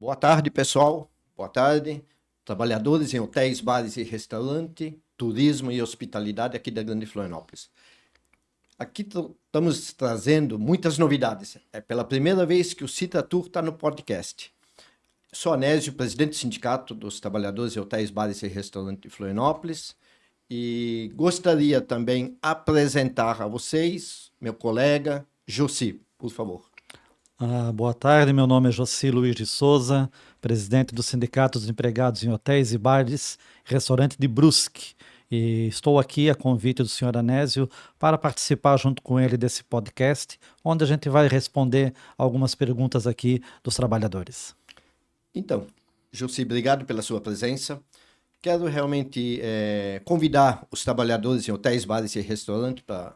Boa tarde, pessoal. Boa tarde. Trabalhadores em hotéis, bares e restaurante, turismo e hospitalidade aqui da Grande Florianópolis. Aqui estamos trazendo muitas novidades. É pela primeira vez que o Citra Tour está no podcast. Sou Anésio, presidente do Sindicato dos Trabalhadores em Hotéis, Bares e Restaurantes de Florianópolis, e gostaria também apresentar a vocês meu colega Jossi, por favor. Boa tarde, meu nome é Jossi Luiz de Souza, presidente do Sindicato dos Empregados em Hotéis e Bares e Restaurante de Brusque. E estou aqui a convite do senhor Anésio para participar junto com ele desse podcast, onde a gente vai responder algumas perguntas aqui dos trabalhadores. Então, Jossi, obrigado pela sua presença. Quero realmente convidar os trabalhadores em hotéis, bares e restaurantes para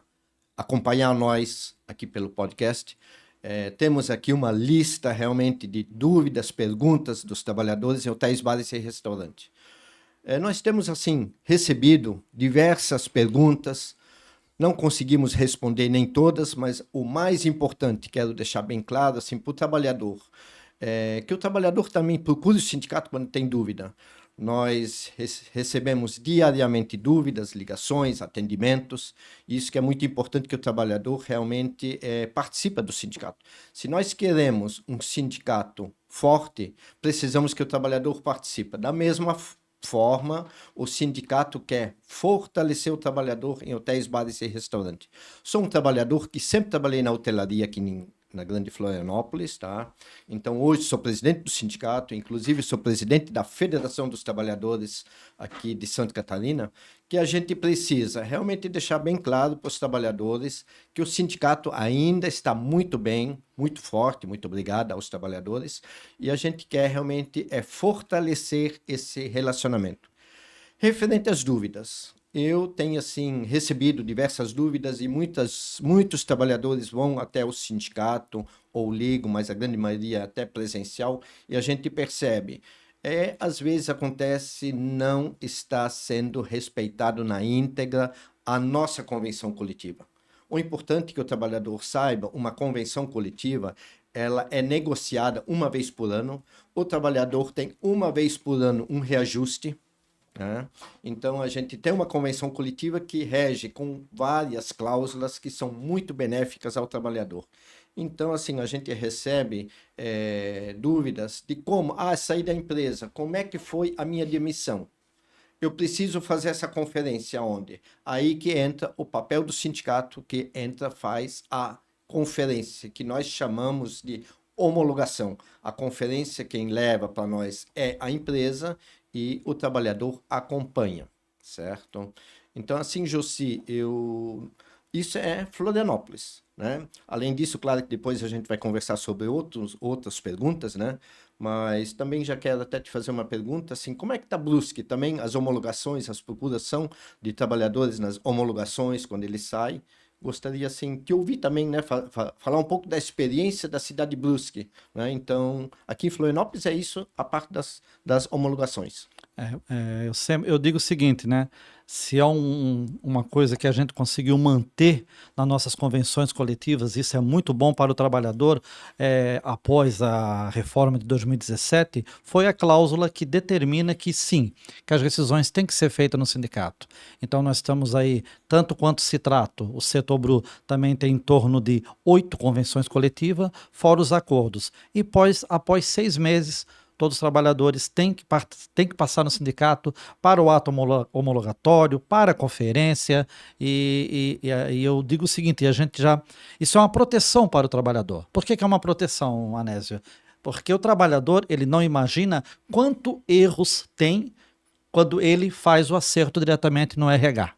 acompanhar nós aqui pelo podcast. Temos aqui uma lista realmente de dúvidas, perguntas dos trabalhadores em hotéis, bares e restaurantes. Nós temos, assim, recebido diversas perguntas, não conseguimos responder nem todas, mas o mais importante, quero deixar bem claro, assim, para o trabalhador, que o trabalhador também procure o sindicato quando tem dúvida. Nós recebemos diariamente dúvidas, ligações, atendimentos. Isso que é muito importante, que o trabalhador realmente participe do sindicato. Se nós queremos um sindicato forte, precisamos que o trabalhador participe. Da mesma forma, o sindicato quer fortalecer o trabalhador em hotéis, bares e restaurantes. Sou um trabalhador que sempre trabalhei na hotelaria aqui na Grande Florianópolis, tá? Então, hoje sou presidente do sindicato, inclusive sou presidente da Federação dos Trabalhadores aqui de Santa Catarina, que a gente precisa realmente deixar bem claro para os trabalhadores que o sindicato ainda está muito bem, muito forte, muito obrigado aos trabalhadores, e a gente quer realmente fortalecer esse relacionamento. Referente às dúvidas, eu tenho assim recebido diversas dúvidas e muitos trabalhadores vão até o sindicato ou ligam, mas a grande maioria até presencial, e a gente percebe, às vezes acontece, não está sendo respeitado na íntegra a nossa convenção coletiva. O importante é que o trabalhador saiba, uma convenção coletiva, ela é negociada uma vez por ano, o trabalhador tem uma vez por ano um reajuste. Então, a gente tem uma convenção coletiva que rege com várias cláusulas que são muito benéficas ao trabalhador. Então, assim, a gente recebe dúvidas de como, sair da empresa, como é que foi a minha demissão? Eu preciso fazer essa conferência onde? Aí que entra o papel do sindicato, que faz a conferência, que nós chamamos de homologação. A conferência, quem leva para nós é a empresa e o trabalhador acompanha, certo? Então, assim, Jossi, isso é Florianópolis, né? Além disso, claro que depois a gente vai conversar sobre outras perguntas, né? Mas também já quero até te fazer uma pergunta, assim, como é que está Brusque? Também as homologações, as procuras são de trabalhadores nas homologações, quando eles saem. Gostaria, assim, de ouvir também, né, falar um pouco da experiência da cidade de Brusque, né? Então, aqui em Florianópolis é isso, a parte das homologações. Eu digo o seguinte, né? Se há uma coisa que a gente conseguiu manter nas nossas convenções coletivas, isso é muito bom para o trabalhador, após a reforma de 2017, foi a cláusula que determina que sim, que as rescisões têm que ser feitas no sindicato. Então nós estamos aí, tanto quanto se trata, o Setobru também tem em torno de 8 convenções coletivas, fora os acordos. E após 6 meses, todos os trabalhadores têm que passar no sindicato para o ato homologatório, para a conferência, e eu digo o seguinte, isso é uma proteção para o trabalhador. Por que é uma proteção, Anésio? Porque o trabalhador, ele não imagina quanto erros tem quando ele faz o acerto diretamente no RH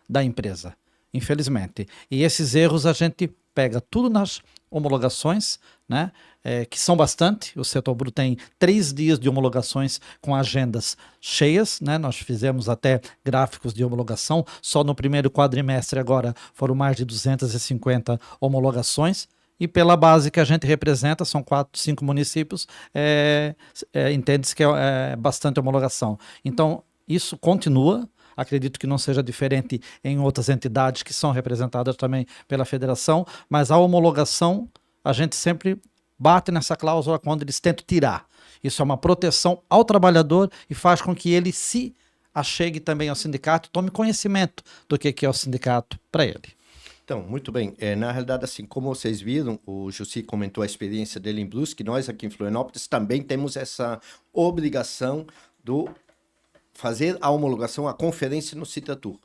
da empresa, infelizmente. E esses erros a gente pega tudo nas homologações, né? Que são bastante. O Setobru tem 3 dias de homologações com agendas cheias, né? Nós fizemos até gráficos de homologação. Só no primeiro quadrimestre agora foram mais de 250 homologações. E pela base que a gente representa, são 4, 5 municípios, entende-se que é bastante homologação. Então, isso continua. Acredito que não seja diferente em outras entidades que são representadas também pela federação, mas a homologação, a gente sempre bate nessa cláusula quando eles tentam tirar. Isso é uma proteção ao trabalhador e faz com que ele se achegue também ao sindicato, tome conhecimento do que é o sindicato para ele. Então, muito bem. Na realidade, assim, como vocês viram, o Jussi comentou a experiência dele em Brusque, nós aqui em Florianópolis também temos essa obrigação do fazer a homologação, a conferência no Citatur.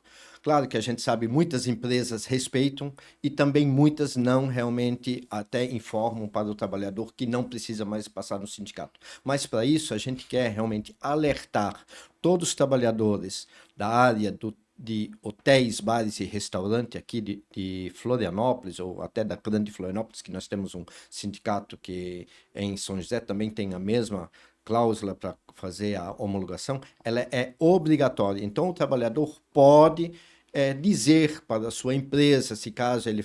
Claro que a gente sabe, muitas empresas respeitam e também muitas não realmente até informam para o trabalhador que não precisa mais passar no sindicato. Mas para isso a gente quer realmente alertar todos os trabalhadores da área de hotéis, bares e restaurantes aqui de Florianópolis, ou até da Grande Florianópolis, que nós temos um sindicato que em São José também tem a mesma cláusula para fazer a homologação, ela é obrigatória. Então, o trabalhador pode dizer para a sua empresa, se caso ele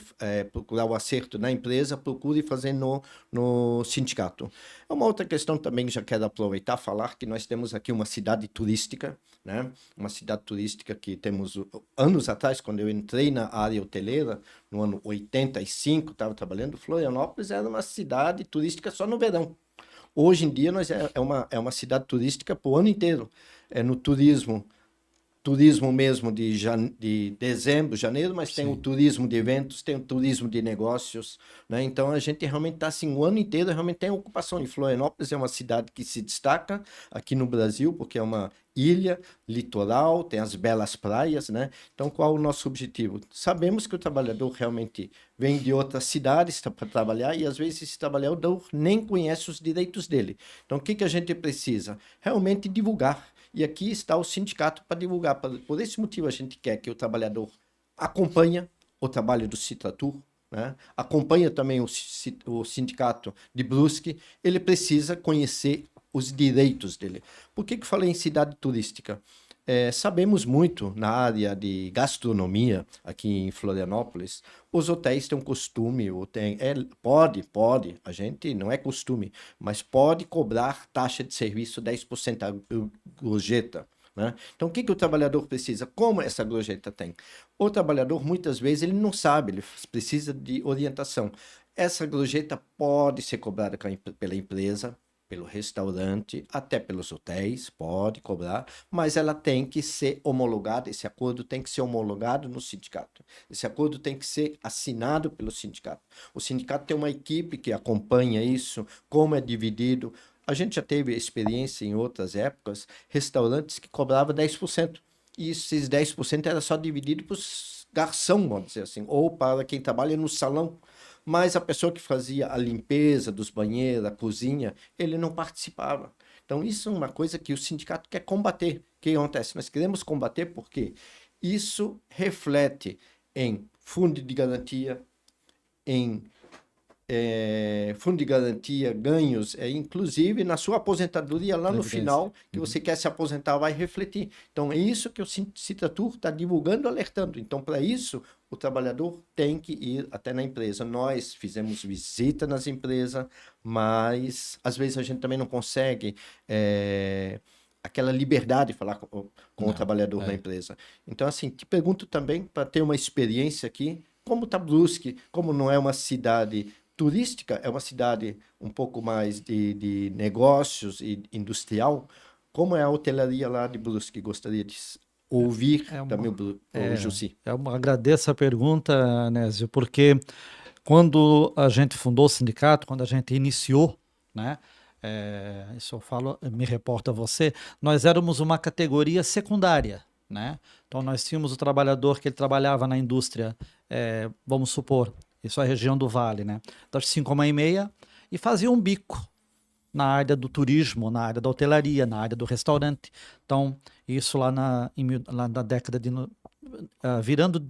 procurar o acerto na empresa, procure fazer no sindicato. É uma outra questão também, já quero aproveitar e falar que nós temos aqui uma cidade turística, né? Uma cidade turística que temos anos atrás, quando eu entrei na área hoteleira, no ano 85, estava trabalhando, Florianópolis era uma cidade turística só no verão. Hoje em dia nós é uma cidade turística para o ano inteiro. É no turismo mesmo de dezembro, janeiro, mas tem o turismo de eventos, tem o turismo de negócios, né? Então a gente realmente está assim, o ano inteiro realmente tem ocupação. E Florianópolis é uma cidade que se destaca aqui no Brasil, porque é uma ilha, litoral, tem as belas praias, né? Então qual o nosso objetivo? Sabemos que o trabalhador realmente vem de outras cidades para trabalhar e às vezes esse trabalhador nem conhece os direitos dele. Então o que a gente precisa? Realmente divulgar. E aqui está o sindicato para divulgar. Por esse motivo, a gente quer que o trabalhador acompanhe o trabalho do Citratur, né? Acompanha também o sindicato de Brusque. Ele precisa conhecer os direitos dele. Por que falei em cidade turística? Sabemos muito na área de gastronomia aqui em Florianópolis, os hotéis têm um costume, pode, a gente não é costume, mas pode cobrar taxa de serviço 10% a gorjeta, né? Então, o que o trabalhador precisa? Como essa gorjeta tem? O trabalhador, muitas vezes, ele não sabe, ele precisa de orientação. Essa gorjeta pode ser cobrada pela empresa, pelo restaurante, até pelos hotéis, pode cobrar, mas ela tem que ser homologada, esse acordo tem que ser homologado no sindicato. Esse acordo tem que ser assinado pelo sindicato. O sindicato tem uma equipe que acompanha isso, como é dividido. A gente já teve experiência em outras épocas, restaurantes que cobravam 10%, e esses 10% era só dividido para os garçom, vamos dizer assim, ou para quem trabalha no salão. Mas a pessoa que fazia a limpeza dos banheiros, a cozinha, ele não participava. Então, isso é uma coisa que o sindicato quer combater. O que acontece? Nós queremos combater porque isso reflete em fundo de garantia, em fundo de garantia, ganhos, inclusive na sua aposentadoria lá no final, que você quer se aposentar, vai refletir. Então, é isso que o Citratur está divulgando, alertando. Então, para isso, o trabalhador tem que ir até na empresa. Nós fizemos visita nas empresas, mas às vezes a gente também não consegue aquela liberdade de falar com o trabalhador na empresa. Então, assim, te pergunto também, para ter uma experiência aqui, como está Brusque, como não é uma cidade turística, é uma cidade um pouco mais de negócios e industrial, como é a hotelaria lá de Brusque? Gostaria de ouvir também o Jussi. Agradeço a pergunta, Nésio, porque quando a gente fundou o sindicato, quando a gente iniciou, né, isso eu falo, me reporto a você, nós éramos uma categoria secundária, né? Então nós tínhamos o trabalhador que ele trabalhava na indústria, vamos supor, isso é a região do Vale, né? Das 5h30 e fazia um bico na área do turismo, na área da hotelaria, na área do restaurante. Então, isso lá na década de... virando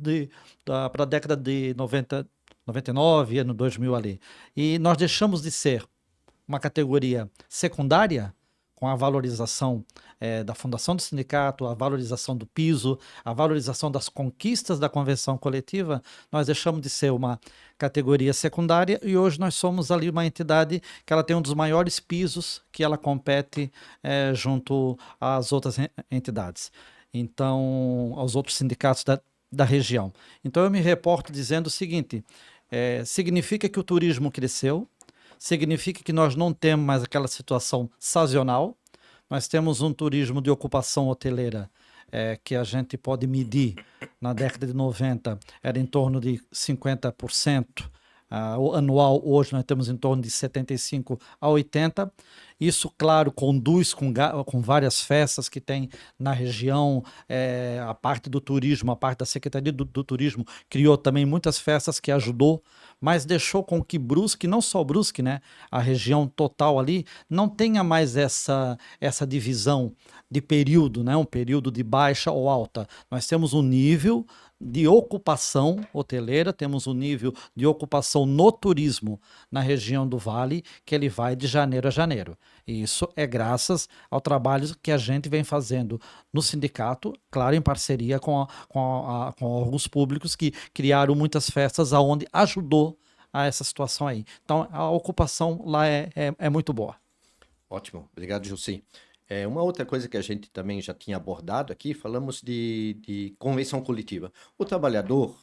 para a década de 90, 99, ano 2000 ali. E nós deixamos de ser uma categoria secundária, com a valorização da fundação do sindicato, a valorização do piso, a valorização das conquistas da convenção coletiva, nós deixamos de ser uma categoria secundária e hoje nós somos ali uma entidade que ela tem um dos maiores pisos, que ela compete junto às outras entidades. Então, aos outros sindicatos da região. Então, eu me reporto dizendo o seguinte, significa que o turismo cresceu, significa que nós não temos mais aquela situação sazonal, nós temos um turismo de ocupação hoteleira que a gente pode medir. Na década de 90 era em torno de 50%. O anual, hoje nós temos em torno de 75 a 80. Isso, claro, conduz com várias festas que tem na região, a parte do turismo, a parte da Secretaria do Turismo criou também muitas festas que ajudou, mas deixou com que Brusque, não só Brusque, né, a região total ali, não tenha mais essa divisão de período, né, um período de baixa ou alta. Nós temos um nível de ocupação hoteleira, temos um nível de ocupação no turismo na região do Vale, que ele vai de janeiro a janeiro. E isso é graças ao trabalho que a gente vem fazendo no sindicato, claro, em parceria com órgãos públicos que criaram muitas festas aonde ajudou a essa situação aí. Então, a ocupação lá é muito boa. Ótimo, obrigado, Jussi. Uma outra coisa que a gente também já tinha abordado aqui, falamos de convenção coletiva. O trabalhador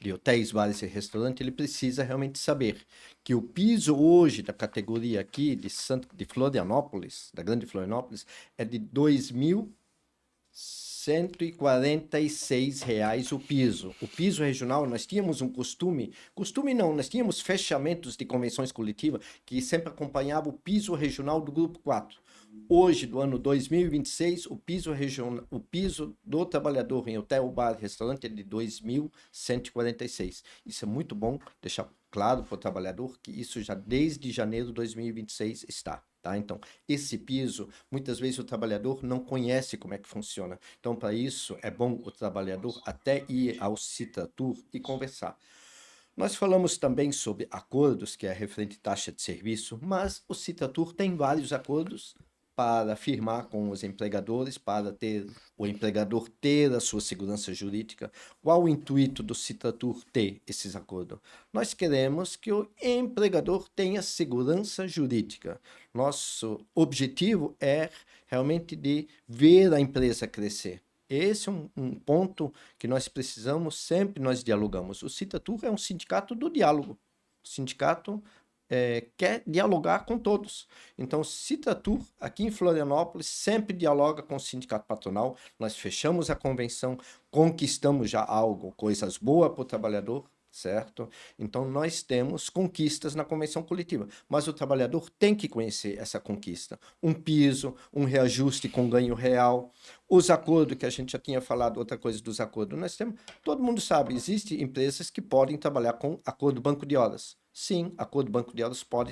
de hotéis, bares e restaurantes, ele precisa realmente saber que o piso hoje da categoria aqui de Florianópolis, da Grande Florianópolis, é de R$ 2.146 o piso. O piso regional, nós tínhamos um costume não, nós tínhamos fechamentos de convenções coletivas que sempre acompanhavam o piso regional do Grupo 4. Hoje, do ano 2026, o piso do trabalhador em hotel, bar e restaurante é de 2.146. Isso é muito bom deixar claro para o trabalhador que isso já desde janeiro de 2026 está. Tá? Então, esse piso, muitas vezes o trabalhador não conhece como é que funciona. Então, para isso, é bom o trabalhador até ir ao Citratur e conversar. Nós falamos também sobre acordos, que é referente à taxa de serviço, mas o Citratur tem vários acordos para firmar com os empregadores, para o empregador ter a sua segurança jurídica. Qual o intuito do Citratur ter esses acordos? Nós queremos que o empregador tenha segurança jurídica. Nosso objetivo é realmente de ver a empresa crescer. Esse é um ponto que nós precisamos, sempre nós dialogamos. O Citratur é um sindicato do diálogo. O sindicato quer dialogar com todos. Então, o Citratur, aqui em Florianópolis, sempre dialoga com o sindicato patronal. Nós fechamos a convenção, conquistamos já algo, coisas boas para o trabalhador, certo? Então, nós temos conquistas na convenção coletiva, mas o trabalhador tem que conhecer essa conquista. Um piso, um reajuste com ganho real, os acordos que a gente já tinha falado, outra coisa dos acordos, nós temos, todo mundo sabe, existem empresas que podem trabalhar com acordo banco de horas. Sim, acordo banco de horas pode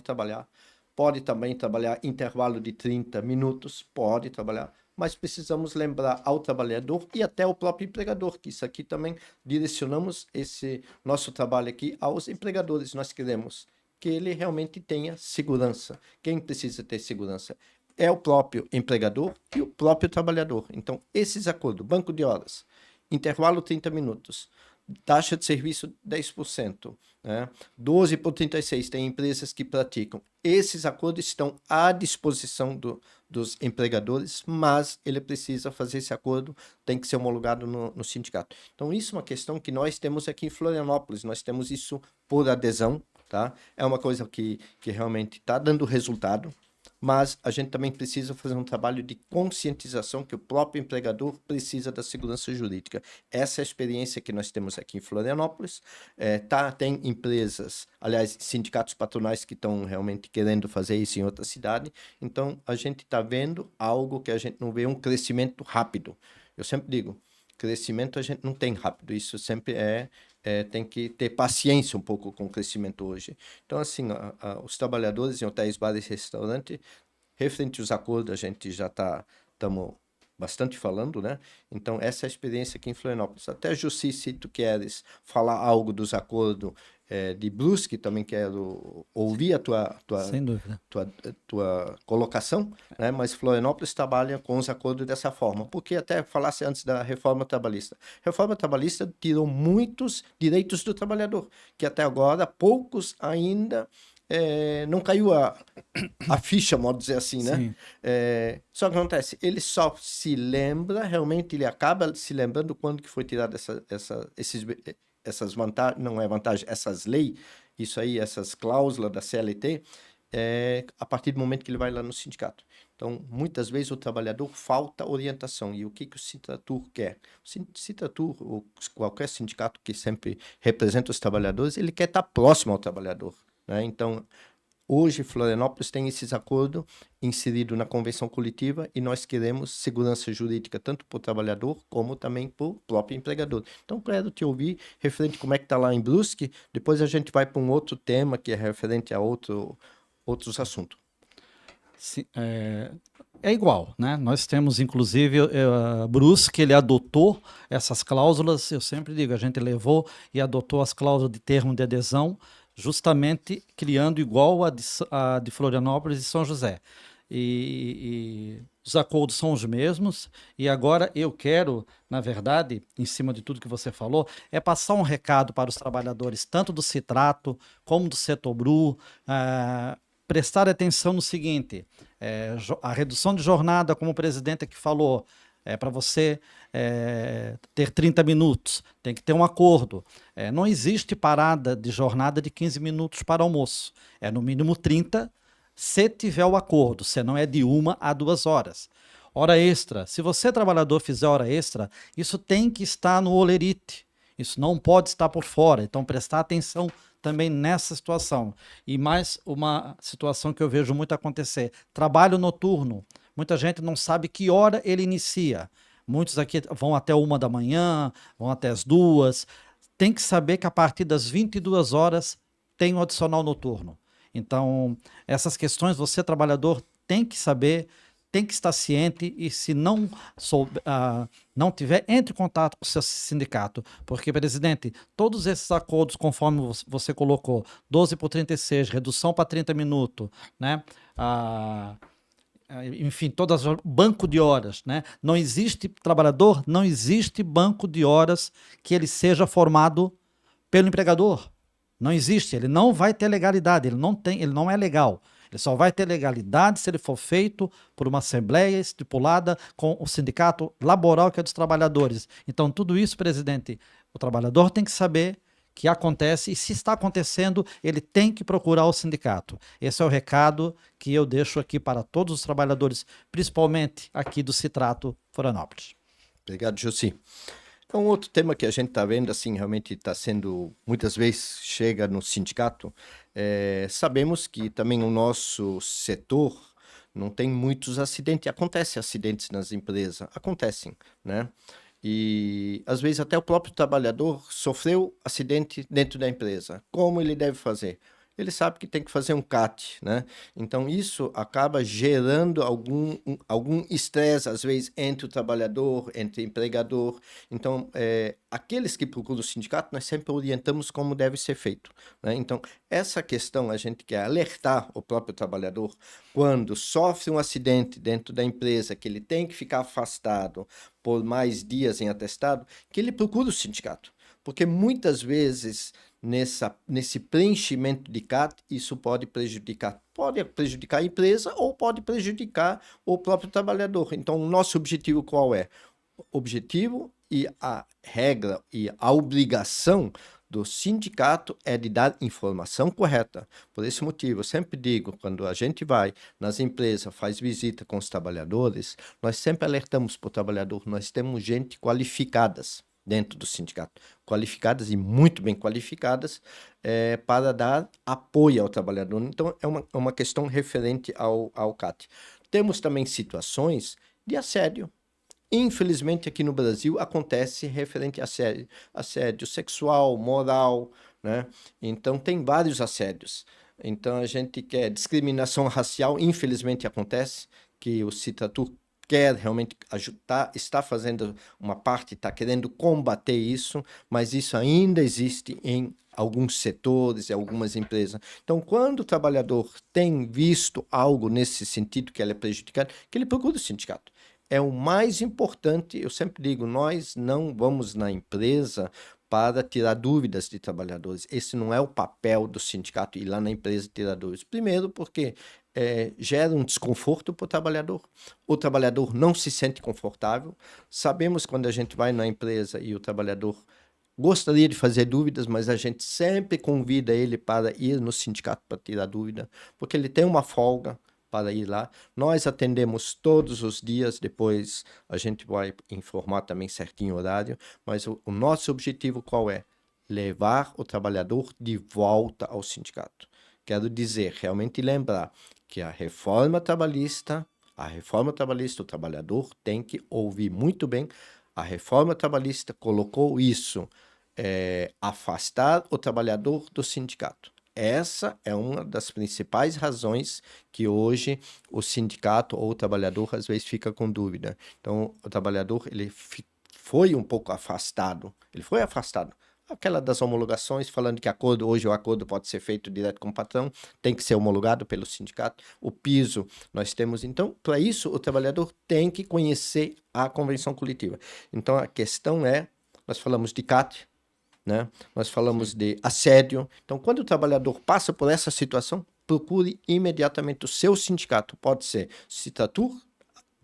também trabalhar intervalo de 30 minutos, pode trabalhar, mas precisamos lembrar ao trabalhador e até ao próprio empregador, que isso aqui também direcionamos esse nosso trabalho aqui aos empregadores. Nós queremos que ele realmente tenha segurança. Quem precisa ter segurança é o próprio empregador e o próprio trabalhador. Então, esses acordos, banco de horas, intervalo 30 minutos, taxa de serviço 10%, né? 12 por 36, tem empresas que praticam. Esses acordos estão à disposição dos empregadores, mas ele precisa fazer esse acordo, tem que ser homologado no sindicato. Então, isso é uma questão que nós temos aqui em Florianópolis, nós temos isso por adesão, tá? É uma coisa que realmente está dando resultado, mas a gente também precisa fazer um trabalho de conscientização que o próprio empregador precisa da segurança jurídica. Essa é a experiência que nós temos aqui em Florianópolis. Tem empresas, aliás, sindicatos patronais que estão realmente querendo fazer isso em outra cidade. Então, a gente está vendo algo que a gente não vê, um crescimento rápido. Eu sempre digo, crescimento a gente não tem rápido, isso sempre tem que ter paciência um pouco com o crescimento hoje. Então, assim, os trabalhadores em hotéis, bares e restaurantes, referente aos acordos, a gente já estamos bastante falando, né? Então, essa é a experiência aqui em Florianópolis. Até, Jussi, se tu queres falar algo dos acordos de Brusque, também quero ouvir a Sem dúvida. tua colocação, né? Mas Florianópolis trabalha com os acordos dessa forma, porque até falasse antes da reforma trabalhista. A reforma trabalhista tirou muitos direitos do trabalhador, que até agora poucos ainda não caiu a ficha, modo dizer assim, né? Sim. Só que acontece, ele só se lembra, realmente ele acaba se lembrando quando que foi tirada essas vantagens, não é vantagem, essas leis, isso aí, essas cláusulas da CLT, a partir do momento que ele vai lá no sindicato. Então, muitas vezes o trabalhador falta orientação. E o que o Sintratur quer? O Sintratur, ou qualquer sindicato que sempre representa os trabalhadores, ele quer estar próximo ao trabalhador, né? Então, hoje, Florianópolis tem esses acordos inseridos na convenção coletiva e nós queremos segurança jurídica tanto para o trabalhador como também para o próprio empregador. Então, quero te ouvir referente a como é que está lá em Brusque. Depois a gente vai para um outro tema que é referente a outros assuntos. Sim, é igual, né? Nós temos, inclusive, Brusque, ele adotou essas cláusulas, eu sempre digo, a gente levou e adotou as cláusulas de termo de adesão, justamente criando igual a de Florianópolis e São José. E os acordos são os mesmos, e agora eu quero, na verdade, em cima de tudo que você falou, é passar um recado para os trabalhadores, tanto do Citrato como do Setobru, prestar atenção no seguinte: a redução de jornada, como o presidente aqui falou, para você ter 30 minutos, tem que ter um acordo. Não existe parada de jornada de 15 minutos para almoço, é no mínimo 30, se tiver o acordo, senão é de 1 a 2 horas. Hora extra, se você, trabalhador, fizer hora extra, isso tem que estar no holerite, isso não pode estar por fora, então prestar atenção também nessa situação. E mais uma situação que eu vejo muito acontecer: trabalho noturno. Muita gente não sabe que hora ele inicia. Muitos aqui vão até 1 da manhã, vão até as 2. Tem que saber que a partir das 22 horas tem o adicional noturno. Então, essas questões você, trabalhador, tem que saber, tem que estar ciente, e se não tiver, entre em contato com o seu sindicato, porque, presidente, todos esses acordos, conforme você colocou, 12 por 36, redução para 30 minutos, né? Enfim, todas banco de horas, né? Não existe trabalhador, não existe banco de horas que ele seja formado pelo empregador. Não existe, ele não vai ter legalidade, ele não é legal. Ele só vai ter legalidade se ele for feito por uma assembleia estipulada com o sindicato laboral, que é dos trabalhadores. Então, tudo isso, presidente, o trabalhador tem que saber que acontece, e se está acontecendo, ele tem que procurar o sindicato. Esse é o recado que eu deixo aqui para todos os trabalhadores, principalmente aqui do Citrato Florianópolis. Obrigado, Jussi. Então, outro tema que a gente está vendo, assim, realmente está sendo, muitas vezes, chega no sindicato, sabemos que também o nosso setor não tem muitos acidentes. Acontecem acidentes nas empresas, acontecem, né? E, às vezes, até o próprio trabalhador sofreu acidente dentro da empresa. Como ele deve fazer? Ele sabe que tem que fazer um CAT, né? Então, isso acaba gerando algum estresse, às vezes, entre o trabalhador, entre o empregador. Então, aqueles que procuram o sindicato, nós sempre orientamos como deve ser feito, né? Então, essa questão a gente quer alertar o próprio trabalhador quando sofre um acidente dentro da empresa, que ele tem que ficar afastado por mais dias em atestado, que ele procure o sindicato. Porque muitas vezes nesse preenchimento de CAT, isso pode prejudicar a empresa ou pode prejudicar o próprio trabalhador. Então, o nosso objetivo qual é? O objetivo e a regra e a obrigação do sindicato é de dar informação correta. Por esse motivo, eu sempre digo, quando a gente vai nas empresas, faz visita com os trabalhadores, nós sempre alertamos para o trabalhador, nós temos gente qualificadas dentro do sindicato, qualificadas e muito bem qualificadas, para dar apoio ao trabalhador. Então, é uma questão referente ao CAT. Temos também situações de assédio. Infelizmente, aqui no Brasil, acontece referente a assédio sexual, moral, né? Então, tem vários assédios. Então, a gente quer discriminação racial, infelizmente acontece, que o Citratur quer realmente ajudar, está fazendo uma parte, está querendo combater isso, mas isso ainda existe em alguns setores e algumas empresas. Então, quando o trabalhador tem visto algo nesse sentido que ele é prejudicado, que ele procura o sindicato. É o mais importante, eu sempre digo, nós não vamos na empresa para tirar dúvidas de trabalhadores. Esse não é o papel do sindicato, ir lá na empresa tirar dúvidas. Primeiro, porque gera um desconforto para o trabalhador não se sente confortável. Sabemos quando a gente vai na empresa e o trabalhador gostaria de fazer dúvidas, mas a gente sempre convida ele para ir no sindicato para tirar dúvida, porque ele tem uma folga para ir lá. Nós atendemos todos os dias, depois a gente vai informar também certinho o horário, mas o nosso objetivo qual é? Levar o trabalhador de volta ao sindicato. Quero dizer, realmente lembrar que a reforma trabalhista, o trabalhador tem que ouvir muito bem. A reforma trabalhista colocou isso, afastar o trabalhador do sindicato. Essa é uma das principais razões que hoje o sindicato ou o trabalhador às vezes fica com dúvida. Então, o trabalhador ele foi um pouco afastado. Ele foi afastado. Aquela das homologações, falando que hoje o acordo pode ser feito direto com o patrão, tem que ser homologado pelo sindicato. O piso nós temos. Então, para isso, o trabalhador tem que conhecer a convenção coletiva. Então, a questão é, nós falamos de CAT, né? Nós falamos de assédio. Então, quando o trabalhador passa por essa situação, procure imediatamente o seu sindicato. Pode ser Citratur,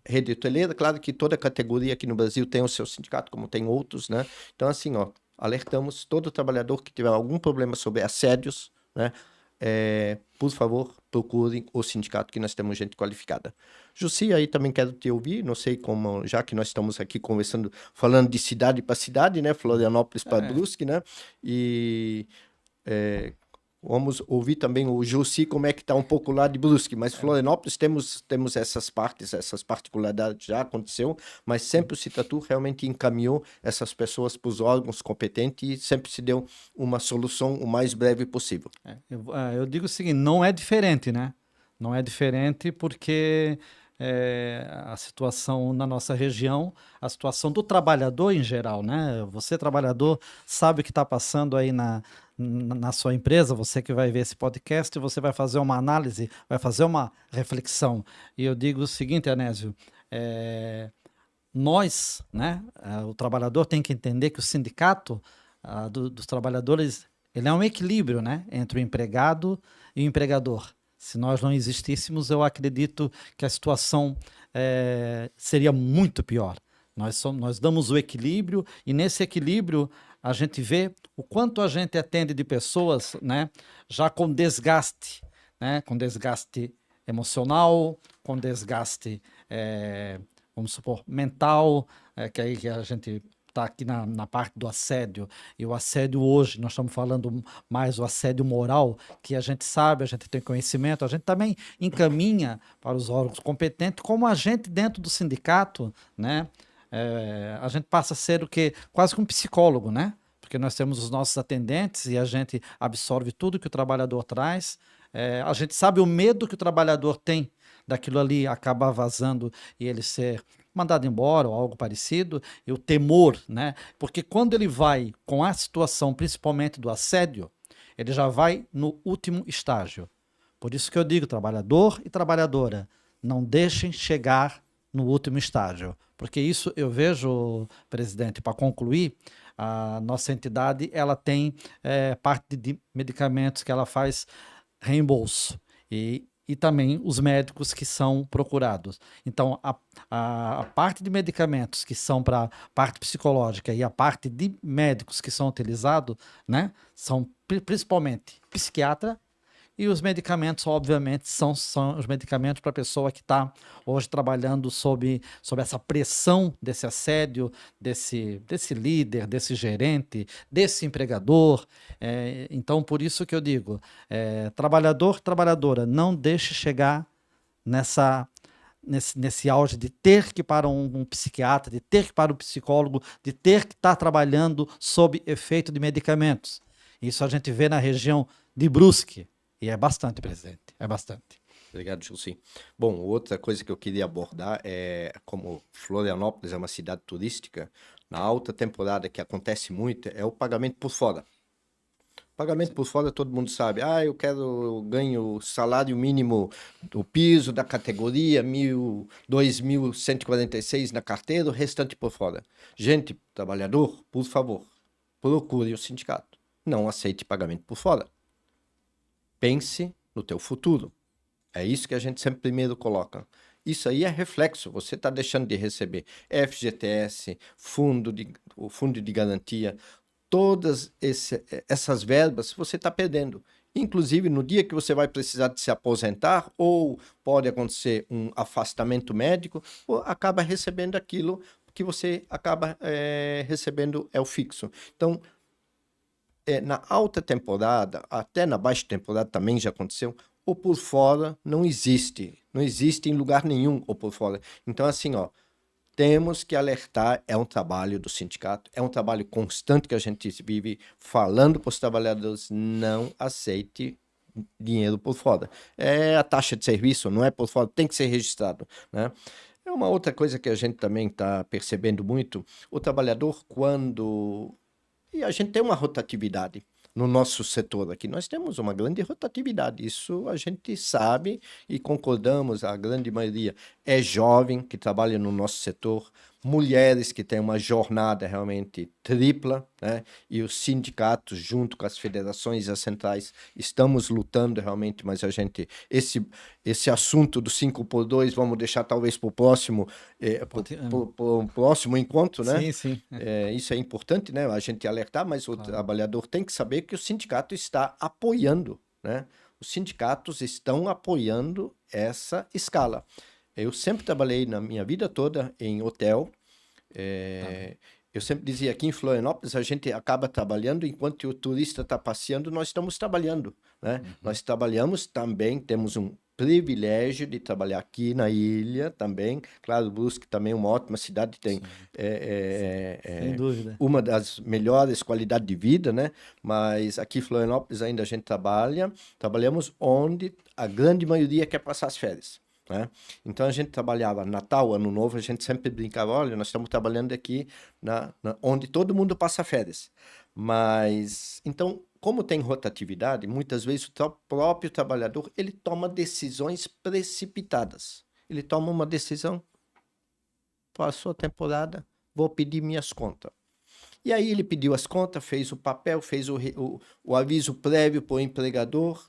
Rede Hoteleira, claro que toda categoria aqui no Brasil tem o seu sindicato, como tem outros, né? Então, assim, ó, alertamos todo trabalhador que tiver algum problema sobre assédios, né? Por favor, procurem o sindicato que nós temos gente qualificada. Jussi, aí também quero te ouvir, não sei como, já que nós estamos aqui conversando, falando de cidade para cidade, né? Florianópolis para Brusque, né? E vamos ouvir também o Jussi, como é que está um pouco lá de Brusque, mas Florianópolis temos essas particularidades já aconteceu, mas sempre o Citratur realmente encaminhou essas pessoas para os órgãos competentes e sempre se deu uma solução o mais breve possível. Eu digo o seguinte, não é diferente, né? Não é diferente porque a situação na nossa região, a situação do trabalhador em geral, né? Você, trabalhador, sabe o que está passando aí na sua empresa, você que vai ver esse podcast, você vai fazer uma análise, vai fazer uma reflexão. E eu digo o seguinte, Anésio, nós, né, o trabalhador tem que entender que o sindicato dos trabalhadores, ele é um equilíbrio, né, entre o empregado e o empregador. Se nós não existíssemos, eu acredito que a situação seria muito pior. Nós damos o equilíbrio e nesse equilíbrio a gente vê o quanto a gente atende de pessoas, né, já com desgaste, né, com desgaste emocional, com desgaste, vamos supor, mental, que aí que a gente está aqui na parte do assédio, e o assédio hoje, nós estamos falando mais do assédio moral, que a gente sabe, a gente tem conhecimento, a gente também encaminha para os órgãos competentes, como a gente dentro do sindicato, né? A gente passa a ser o quê? Quase que um psicólogo, né? Porque nós temos os nossos atendentes e a gente absorve tudo que o trabalhador traz. A gente sabe o medo que o trabalhador tem daquilo ali acabar vazando e ele ser mandado embora ou algo parecido, e o temor, né? Porque quando ele vai com a situação, principalmente do assédio, ele já vai no último estágio. Por isso que eu digo, trabalhador e trabalhadora, não deixem chegar no último estágio. Porque isso eu vejo, presidente, para concluir, a nossa entidade ela tem parte de medicamentos que ela faz reembolso. E também os médicos que são procurados. Então, a parte de medicamentos que são para parte psicológica e a parte de médicos que são utilizados, né, são principalmente psiquiatra. E os medicamentos, obviamente, são os medicamentos para a pessoa que está hoje trabalhando sob essa pressão desse assédio, desse líder, desse gerente, desse empregador. Então, por isso que eu digo, trabalhador, trabalhadora, não deixe chegar nesse auge de ter que ir para um psiquiatra, de ter que ir para um psicólogo, de ter que estar trabalhando sob efeito de medicamentos. Isso a gente vê na região de Brusque. E é bastante, presidente, é bastante. Obrigado, Jussi. Bom, outra coisa que eu queria abordar como Florianópolis é uma cidade turística, na alta temporada que acontece muito é o pagamento por fora. Pagamento por fora, todo mundo sabe. Eu ganho salário mínimo do piso, da categoria, 2.146 na carteira, o restante por fora. Gente, trabalhador, por favor, procure o sindicato. Não aceite pagamento por fora. Pense no teu futuro. É isso que a gente sempre primeiro coloca. Isso aí é reflexo. Você está deixando de receber FGTS, o fundo de garantia, todas essas verbas você está perdendo. Inclusive, no dia que você vai precisar de se aposentar, ou pode acontecer um afastamento médico, ou acaba recebendo aquilo que você acaba recebendo é o fixo. Então, na alta temporada, até na baixa temporada também já aconteceu, o por fora não existe. Não existe em lugar nenhum o por fora. Então, assim, ó, temos que alertar, é um trabalho do sindicato, é um trabalho constante que a gente vive falando para os trabalhadores, não aceite dinheiro por fora. É a taxa de serviço, não é por fora, tem que ser registrado, né? É uma outra coisa que a gente também está percebendo muito, o trabalhador quando... E a gente tem uma rotatividade no nosso setor aqui. Nós temos uma grande rotatividade. Isso a gente sabe e concordamos, a grande maioria é jovem que trabalha no nosso setor, mulheres que têm uma jornada realmente tripla, né? E os sindicatos, junto com as federações e as centrais, estamos lutando realmente, mas a gente, esse assunto do 5x2, vamos deixar talvez para o próximo, próximo encontro, né? Sim, sim. Isso é importante, né? A gente alertar, mas o trabalhador tem que saber que o sindicato está apoiando, né? Os sindicatos estão apoiando essa escala. Eu sempre trabalhei na minha vida toda em hotel. Eu sempre dizia, aqui em Florianópolis a gente acaba trabalhando enquanto o turista está passeando, nós estamos trabalhando, né? Nós trabalhamos também, temos um privilégio de trabalhar aqui na ilha também. Claro, Brusque também é uma ótima cidade, tem Sem dúvida. uma das melhores qualidades de vida, né? Mas aqui em Florianópolis ainda a gente trabalhamos onde a grande maioria quer passar as férias, né? Então a gente trabalhava Natal, Ano Novo, a gente sempre brincava, olha, nós estamos trabalhando aqui onde todo mundo passa férias. Mas, então, como tem rotatividade, muitas vezes o próprio trabalhador, ele toma decisões precipitadas. Ele toma uma decisão, passou a temporada, vou pedir minhas contas. E aí ele pediu as contas, fez o papel, fez o aviso prévio para o empregador,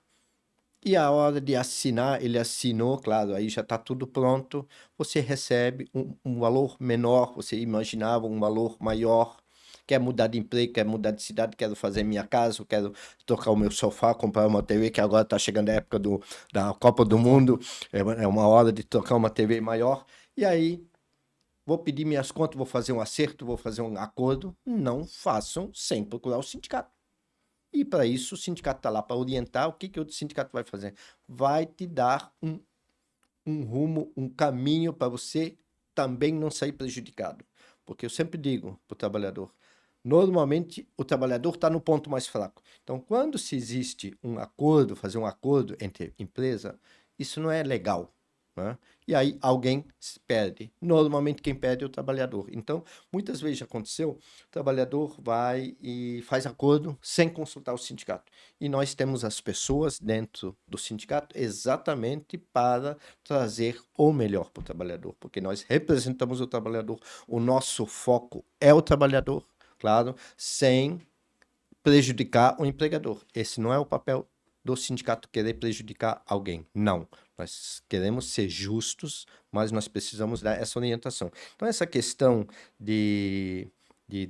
e a hora de assinar, ele assinou, claro, aí já está tudo pronto, você recebe um valor menor, você imaginava um valor maior, quer mudar de emprego, quer mudar de cidade, quero fazer minha casa, quero trocar o meu sofá, comprar uma TV, que agora está chegando a época da Copa do Mundo, é uma hora de trocar uma TV maior, e aí vou pedir minhas contas, vou fazer um acerto, vou fazer um acordo. Não façam sem procurar o sindicato. E para isso o sindicato está lá para orientar. O que o sindicato vai fazer? Vai te dar um rumo, um caminho para você também não sair prejudicado. Porque eu sempre digo para o trabalhador, normalmente o trabalhador está no ponto mais fraco. Então, quando se existe um acordo, fazer um acordo entre empresa, isso não é legal, né? E aí alguém se perde. Normalmente quem perde é o trabalhador. Então, muitas vezes já aconteceu, o trabalhador vai e faz acordo sem consultar o sindicato. E nós temos as pessoas dentro do sindicato exatamente para trazer o melhor para o trabalhador, porque nós representamos o trabalhador, o nosso foco é o trabalhador, claro, sem prejudicar o empregador. Esse não é o papel do sindicato, querer prejudicar alguém. Não. Nós queremos ser justos, mas nós precisamos dar essa orientação. Então, essa questão de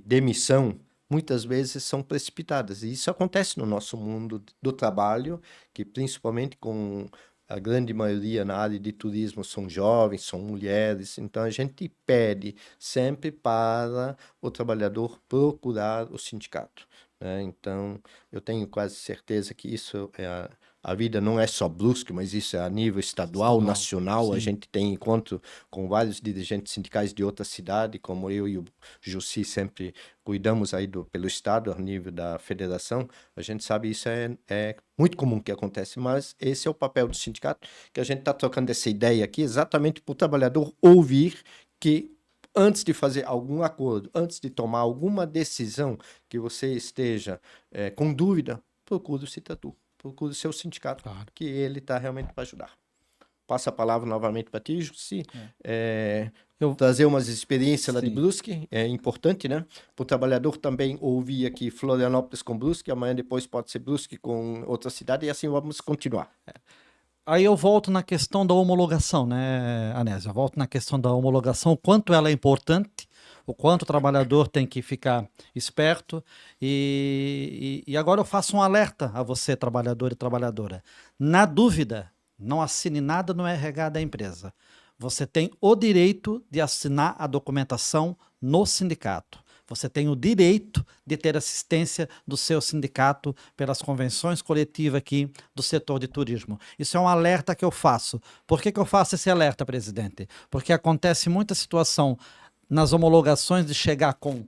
demissão, muitas vezes são precipitadas. E isso acontece no nosso mundo do trabalho, que principalmente com a grande maioria na área de turismo são jovens, são mulheres. Então, a gente pede sempre para o trabalhador procurar o sindicato, né? Então, eu tenho quase certeza que isso a vida não é só Brusque, mas isso é a nível estadual, nacional. A gente tem encontro com vários dirigentes sindicais de outra cidade, como eu e o Jussi sempre cuidamos aí pelo estado, a nível da federação. A gente sabe isso é muito comum que acontece, mas esse é o papel do sindicato, que a gente está trocando essa ideia aqui exatamente para o trabalhador ouvir que antes de fazer algum acordo, antes de tomar alguma decisão que você esteja com dúvida, procure o Citatu, procure o seu sindicato, claro, que ele está realmente para ajudar. Passo a palavra novamente para ti, Jussi. Eu trazer umas experiências lá de Brusque, é importante, né? Para o trabalhador também ouvir aqui Florianópolis com Brusque, amanhã depois pode ser Brusque com outra cidade, e assim vamos continuar. Aí eu volto na questão da homologação, né, Anésia? Eu volto na questão da homologação, o quanto ela é importante, o quanto o trabalhador tem que ficar esperto. E agora eu faço um alerta a você, trabalhador e trabalhadora. Na dúvida, não assine nada no RH da empresa. Você tem o direito de assinar a documentação no sindicato. Você tem o direito de ter assistência do seu sindicato pelas convenções coletivas aqui do setor de turismo. Isso é um alerta que eu faço. Por que eu faço esse alerta, presidente? Porque acontece muita situação nas homologações de chegar com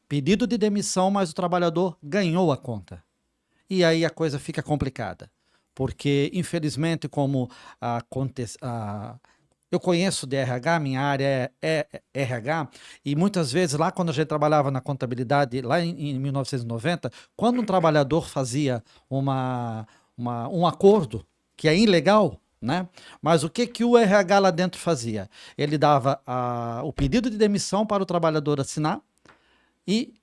pedido de demissão, mas o trabalhador ganhou a conta. E aí a coisa fica complicada. Porque, infelizmente, como acontece. Eu conheço de RH, minha área é RH, e muitas vezes lá quando a gente trabalhava na contabilidade, lá em 1990, quando um trabalhador fazia um acordo, que é ilegal, né? Mas o que o RH lá dentro fazia? Ele dava o pedido de demissão para o trabalhador assinar e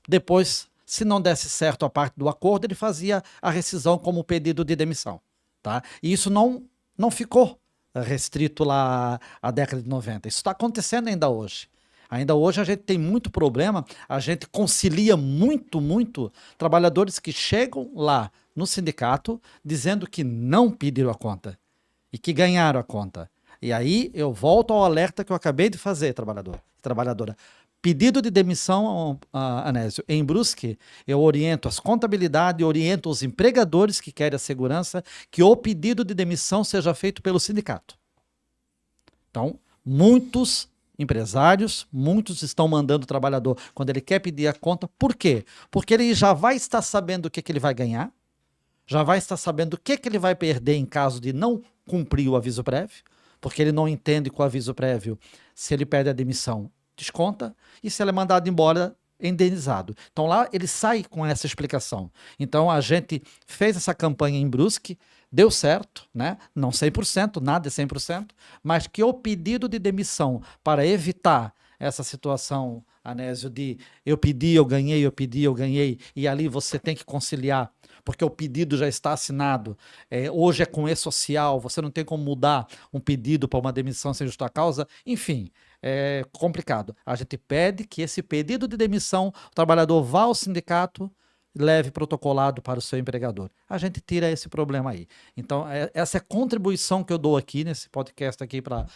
depois, se não desse certo a parte do acordo, ele fazia a rescisão como pedido de demissão, tá? E isso não ficou restrito lá à década de 90. Isso está acontecendo ainda hoje. Ainda hoje a gente tem muito problema, a gente concilia muito trabalhadores que chegam lá no sindicato dizendo que não pediram a conta e que ganharam a conta. E aí eu volto ao alerta que eu acabei de fazer, trabalhador, trabalhadora. Pedido de demissão, Anésio, em Brusque, eu oriento as contabilidades, oriento os empregadores que querem a segurança, que o pedido de demissão seja feito pelo sindicato. Então, muitos empresários, muitos estão mandando o trabalhador quando ele quer pedir a conta. Por quê? Porque ele já vai estar sabendo o que ele vai ganhar, já vai estar sabendo o que ele vai perder em caso de não cumprir o aviso prévio, porque ele não entende com o aviso prévio se ele perde a demissão, desconta, e se ele é mandado embora, é indenizado. Então lá ele sai com essa explicação. Então a gente fez essa campanha em Brusque, deu certo, né? Não 100%, nada é 100%, mas que o pedido de demissão para evitar essa situação, Anésio, de eu pedi, eu ganhei, eu pedi, eu ganhei, e ali você tem que conciliar, porque o pedido já está assinado, hoje é com e-social, você não tem como mudar um pedido para uma demissão sem justa causa, enfim, é complicado. A gente pede que esse pedido de demissão, o trabalhador vá ao sindicato, leve protocolado para o seu empregador. A gente tira esse problema aí. Então, essa é a contribuição que eu dou aqui nesse podcast aqui para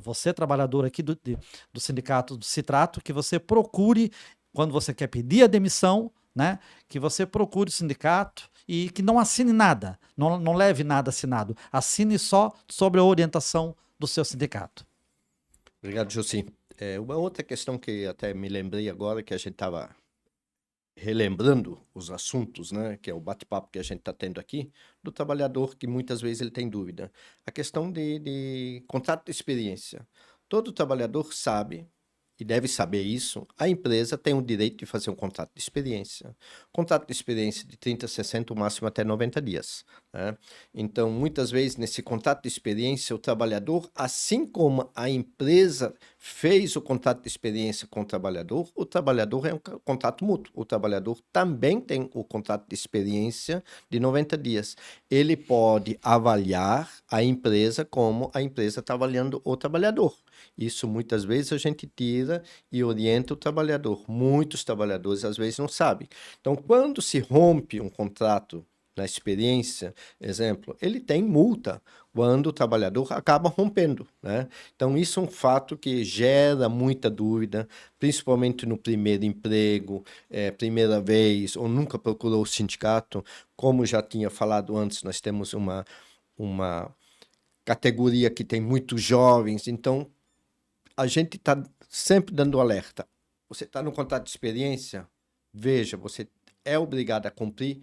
você, trabalhador aqui do sindicato do Citrato, que você procure, quando você quer pedir a demissão, né, que você procure o sindicato e que não assine nada, não leve nada assinado. Assine só sobre a orientação do seu sindicato. Obrigado, Jussi. Uma outra questão que até me lembrei agora, que a gente estava relembrando os assuntos, né, que é o bate-papo que a gente está tendo aqui, do trabalhador que muitas vezes ele tem dúvida. A questão de contrato de experiência. Todo trabalhador sabe, e deve saber isso, a empresa tem o direito de fazer um contrato de experiência. Contrato de experiência de 30, 60, o máximo até 90 dias. Né? Então, muitas vezes, nesse contrato de experiência, o trabalhador, assim como a empresa fez o contrato de experiência com o trabalhador é um contrato mútuo. O trabalhador também tem o contrato de experiência de 90 dias. Ele pode avaliar a empresa como a empresa está avaliando o trabalhador. Isso muitas vezes a gente tira e orienta o trabalhador. Muitos trabalhadores às vezes não sabem. Então, quando se rompe um contrato na experiência, exemplo, ele tem multa quando o trabalhador acaba rompendo, né? Então, isso é um fato que gera muita dúvida, principalmente no primeiro emprego, primeira vez, ou nunca procurou o sindicato. Como já tinha falado antes, nós temos uma categoria que tem muitos jovens, então a gente está sempre dando alerta. Você está no contrato de experiência? Veja, você é obrigado a cumprir.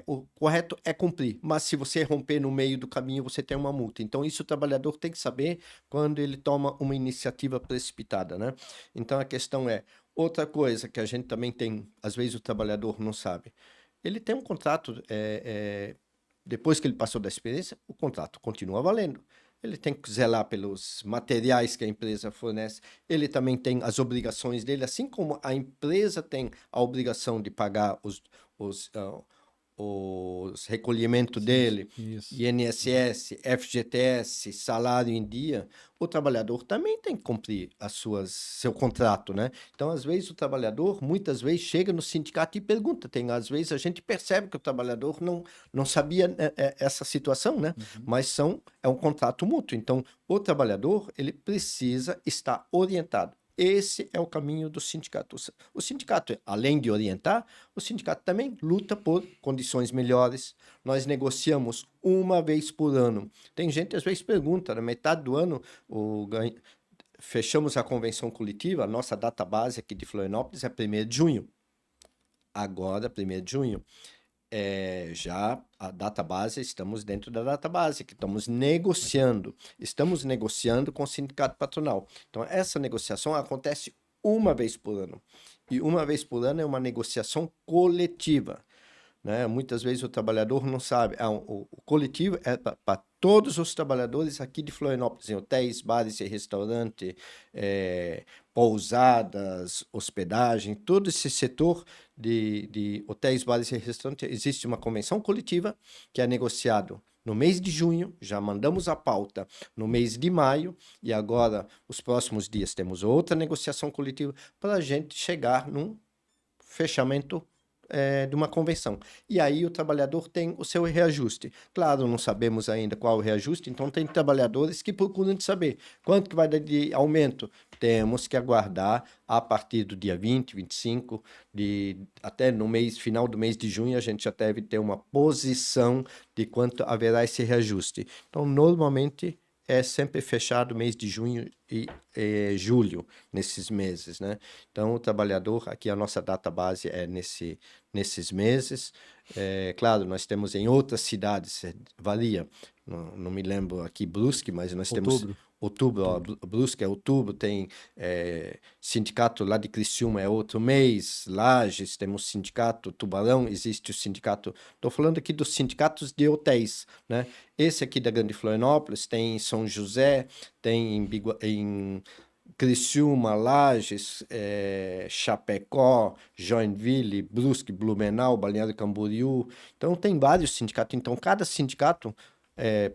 O correto é cumprir, mas se você romper no meio do caminho, você tem uma multa. Então, isso o trabalhador tem que saber quando ele toma uma iniciativa precipitada, né? Então, a questão é, outra coisa que a gente também tem, às vezes o trabalhador não sabe, ele tem um contrato, depois que ele passou da experiência, o contrato continua valendo. Ele tem que zelar pelos materiais que a empresa fornece. Ele também tem as obrigações dele, assim como a empresa tem a obrigação de pagar os recolhimento dele, Isso. INSS, FGTS, salário em dia, o trabalhador também tem que cumprir seu contrato, né? Então, às vezes, o trabalhador, muitas vezes, chega no sindicato e pergunta. Às vezes, a gente percebe que o trabalhador não sabia essa situação, né? Mas é um contrato mútuo. Então, o trabalhador, ele precisa estar orientado. Esse é o caminho do sindicato. O sindicato, além de orientar, o sindicato também luta por condições melhores. Nós negociamos uma vez por ano. Tem gente, às vezes, pergunta, na metade do ano, fechamos a convenção coletiva, a nossa data base aqui de Florianópolis é 1º de junho. Agora, 1º de junho. Já a data base, estamos dentro da data base, que estamos negociando com o sindicato patronal. Então, essa negociação acontece uma vez por ano. E uma vez por ano é uma negociação coletiva, né? Muitas vezes o trabalhador não sabe. O coletivo é para todos os trabalhadores aqui de Florianópolis, em hotéis, bares e restaurantes, pousadas, hospedagem, todo esse setor de hotéis, bares e restaurantes, existe uma convenção coletiva que é negociado no mês de junho, já mandamos a pauta no mês de maio, e agora, os próximos dias, temos outra negociação coletiva para a gente chegar num fechamento de uma convenção. E aí o trabalhador tem o seu reajuste. Claro, não sabemos ainda qual o reajuste, então tem trabalhadores que procuram saber quanto que vai dar de aumento. Temos que aguardar a partir do dia 20, 25, até no final do mês de junho, a gente já deve ter uma posição de quanto haverá esse reajuste. Então, normalmente, é sempre fechado mês de junho e julho, nesses meses, né? Então, o trabalhador, aqui a nossa data base é nesses meses. Claro, nós temos em outras cidades, varia, não me lembro aqui Brusque, mas nós temos outubro, ó, Brusque é outubro, tem sindicato lá de Criciúma é outro mês, Lages, temos sindicato, Tubarão, existe o sindicato, estou falando aqui dos sindicatos de hotéis, né? Esse aqui da Grande Florianópolis tem em São José, tem em Criciúma, Lages, Chapecó, Joinville, Brusque, Blumenau, Balneário Camboriú. Então, tem vários sindicatos. Então, cada sindicato,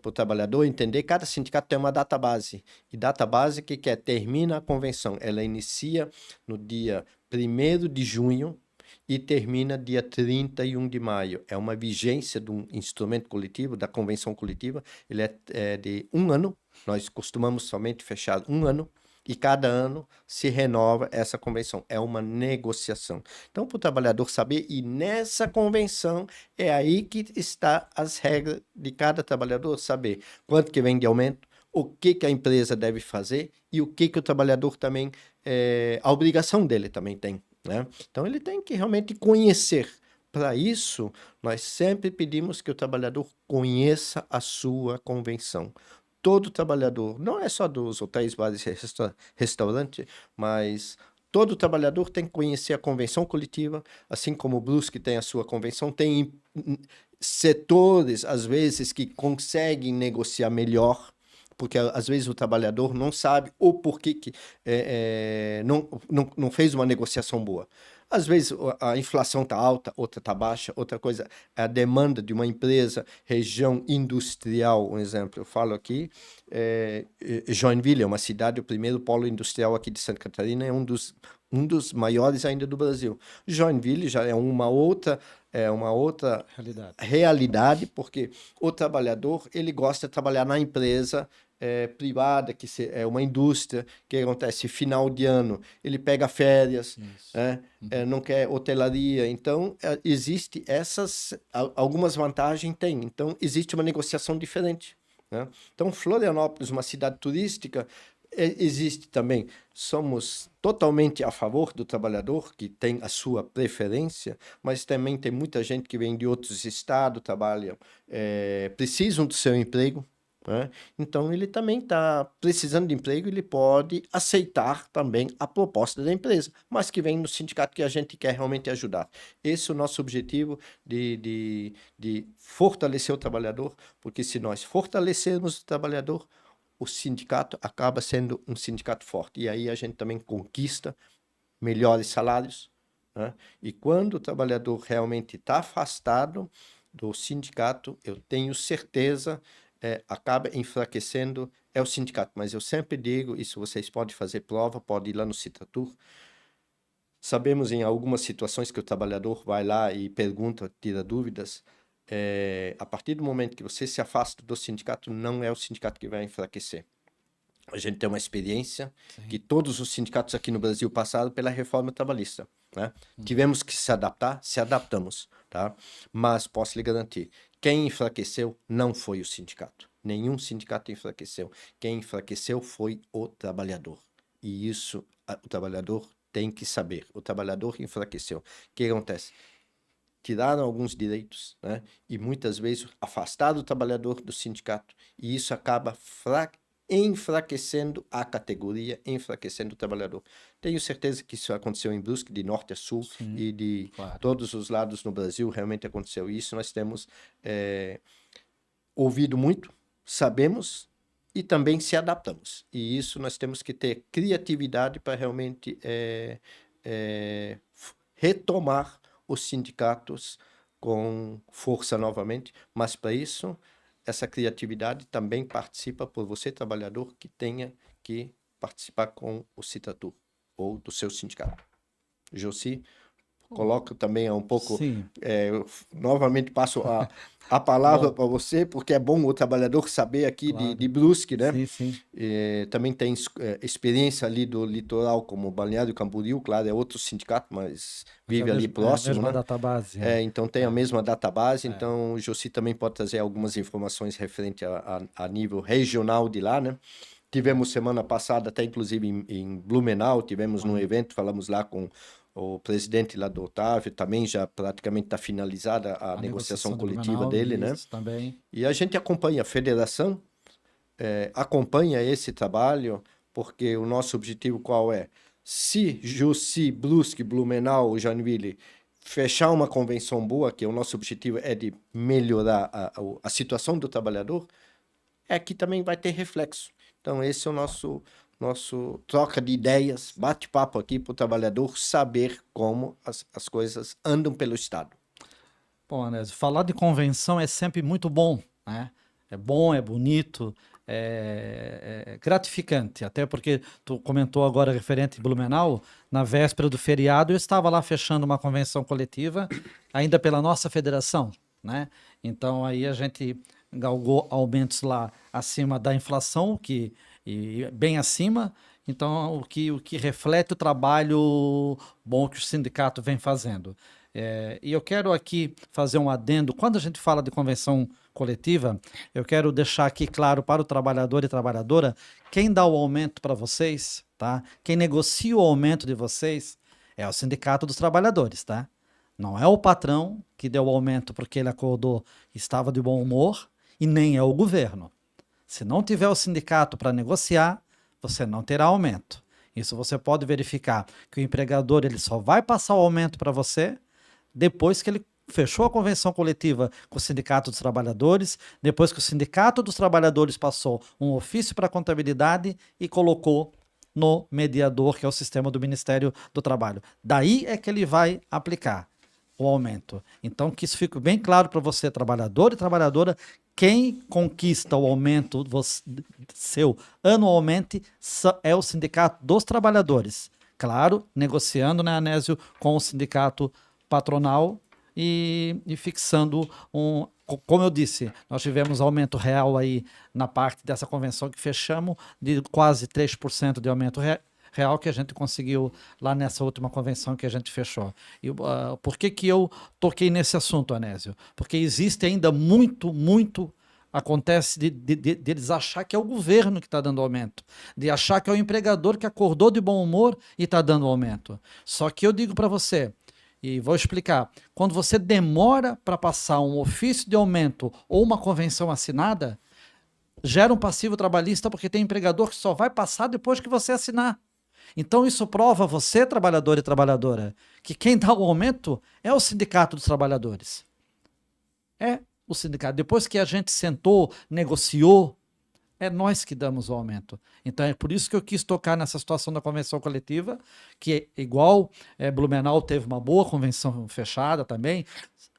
para o trabalhador entender, cada sindicato tem uma data base. E data base, o que é? Termina a convenção. Ela inicia no dia 1º de junho e termina dia 31 de maio. É uma vigência de um instrumento coletivo, da convenção coletiva. Ele é de 1 ano. Nós costumamos somente fechar 1 ano. E cada ano se renova essa convenção. É uma negociação. Então, para o trabalhador saber, e nessa convenção é aí que está as regras de cada trabalhador saber quanto que vem de aumento, o que a empresa deve fazer e o que o trabalhador também, a obrigação dele também tem, né? Então, ele tem que realmente conhecer. Para isso, nós sempre pedimos que o trabalhador conheça a sua convenção. Todo trabalhador, não é só dos hotéis, bares e restaurantes, mas todo trabalhador tem que conhecer a convenção coletiva, assim como o Brusque tem a sua convenção, tem setores, às vezes, que conseguem negociar melhor, porque às vezes o trabalhador não sabe o porquê que não fez uma negociação boa. Às vezes a inflação está alta, outra está baixa, outra coisa é a demanda de uma empresa, região industrial, um exemplo, eu falo aqui, Joinville é uma cidade, o primeiro polo industrial aqui de Santa Catarina, é um dos maiores ainda do Brasil. Joinville já é uma outra realidade, porque o trabalhador ele gosta de trabalhar na empresa privada, que é uma indústria, que acontece final de ano, ele pega férias, não quer hotelaria, então existe algumas vantagens tem, então existe uma negociação diferente, né? Então Florianópolis, uma cidade turística, existe também, somos totalmente a favor do trabalhador que tem a sua preferência, mas também tem muita gente que vem de outros estados, trabalham, precisam do seu emprego, né? Então ele também está precisando de emprego, ele pode aceitar também a proposta da empresa, mas que vem no sindicato que a gente quer realmente ajudar. Esse é o nosso objetivo de fortalecer o trabalhador, porque se nós fortalecermos o trabalhador, o sindicato acaba sendo um sindicato forte. E aí a gente também conquista melhores salários, né? E quando o trabalhador realmente está afastado do sindicato, eu tenho certeza, acaba enfraquecendo o sindicato. Mas eu sempre digo, isso vocês podem fazer prova, podem ir lá no Citatur. Sabemos em algumas situações que o trabalhador vai lá e pergunta, tira dúvidas. A partir do momento que você se afasta do sindicato, não é o sindicato que vai enfraquecer. A gente tem uma experiência que todos os sindicatos aqui no Brasil passaram pela reforma trabalhista, né? Tivemos que se adaptar, se adaptamos, tá? Mas posso lhe garantir, quem enfraqueceu não foi o sindicato. Nenhum sindicato enfraqueceu. Quem enfraqueceu foi o trabalhador. E isso o trabalhador tem que saber. O trabalhador enfraqueceu. O que acontece? Tiraram alguns direitos, né? E muitas vezes afastaram o trabalhador do sindicato. E isso acaba enfraquecendo a categoria, enfraquecendo o trabalhador. Tenho certeza que isso aconteceu em Brusque, de norte a sul, e de todos os lados no Brasil, realmente aconteceu isso. Nós temos ouvido muito, sabemos e também se adaptamos. E isso nós temos que ter criatividade para realmente retomar os sindicatos com força novamente, mas para isso essa criatividade também participa por você, trabalhador, que tenha que participar com o Citatur ou do seu sindicato. Josi, coloco também um pouco, novamente passo a palavra para você, porque é bom o trabalhador saber aqui de Brusque, né? Sim. Também tem experiência ali do litoral, como Balneário Camboriú, claro, é outro sindicato, mas vive ali próximo, a mesma né? database. Então tem a mesma database, então o Josi também pode trazer algumas informações referente a nível regional de lá, né? Tivemos semana passada, até inclusive em Blumenau, tivemos num evento, falamos lá com o presidente lá do Otávio, também já praticamente está finalizada a negociação coletiva dele, né? Também. E a gente acompanha, a federação acompanha esse trabalho, porque o nosso objetivo qual é? Se Jussi, Brusque, Blumenau, Joinville fechar uma convenção boa, que o nosso objetivo é de melhorar a situação do trabalhador, que também vai ter reflexo. Então esse é o nosso troca de ideias, bate-papo aqui para o trabalhador saber como as coisas andam pelo Estado. Bom, Anésio, falar de convenção é sempre muito bom, né? É bom, é bonito, é gratificante, até porque tu comentou agora referente a Blumenau, na véspera do feriado eu estava lá fechando uma convenção coletiva, ainda pela nossa federação, né? Então aí a gente galgou aumentos lá acima da inflação, e bem acima, então o que reflete o trabalho bom que o sindicato vem fazendo. E eu quero aqui fazer um adendo. Quando a gente fala de convenção coletiva, eu quero deixar aqui claro para o trabalhador e trabalhadora, quem dá o aumento para vocês, tá? Quem negocia o aumento de vocês é o Sindicato dos Trabalhadores, tá? Não é o patrão que deu o aumento porque ele acordou e estava de bom humor, e nem é o governo. Se não tiver o sindicato para negociar, você não terá aumento. Isso você pode verificar, que o empregador ele só vai passar o aumento para você depois que ele fechou a convenção coletiva com o Sindicato dos Trabalhadores, depois que o Sindicato dos Trabalhadores passou um ofício para a contabilidade e colocou no mediador, que é o sistema do Ministério do Trabalho. Daí é que ele vai aplicar o aumento. Então, que isso fique bem claro para você, trabalhador e trabalhadora, quem conquista o aumento seu anualmente é o Sindicato dos Trabalhadores. Claro, negociando, né, Anésio, com o sindicato patronal e fixando como eu disse, nós tivemos aumento real aí na parte dessa convenção que fechamos, de quase 3% de aumento real que a gente conseguiu lá nessa última convenção que a gente fechou. E por que eu toquei nesse assunto, Anésio? Porque existe ainda muito acontece de eles achar que é o governo que está dando aumento, de achar que é o empregador que acordou de bom humor e está dando aumento. Só que eu digo para você, e vou explicar, quando você demora para passar um ofício de aumento ou uma convenção assinada, gera um passivo trabalhista porque tem empregador que só vai passar depois que você assinar. Então isso prova a você, trabalhador e trabalhadora, que quem dá o aumento é o Sindicato dos Trabalhadores. É o sindicato. Depois que a gente sentou, negociou, é nós que damos o aumento. Então é por isso que eu quis tocar nessa situação da convenção coletiva, que é igual Blumenau teve uma boa convenção fechada também.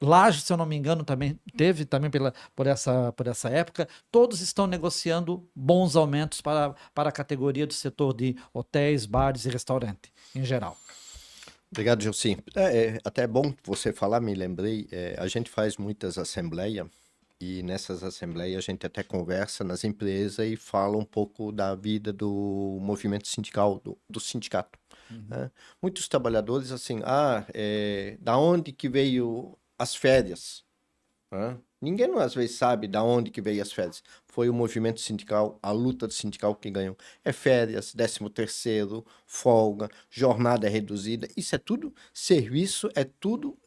Laje, se eu não me engano, também teve também por essa época. Todos estão negociando bons aumentos para a categoria do setor de hotéis, bares e restaurante, em geral. Obrigado, Gilci. Até bom você falar, me lembrei, a gente faz muitas assembleias e nessas assembleias a gente até conversa nas empresas e fala um pouco da vida do movimento sindical, do sindicato. Né? Muitos trabalhadores assim, da onde que veio as férias? Né? Ninguém às vezes sabe da onde que veio as férias. Foi o movimento sindical, a luta sindical que ganhou. É férias, 13º, folga, jornada reduzida. Isso é tudo serviço, é tudo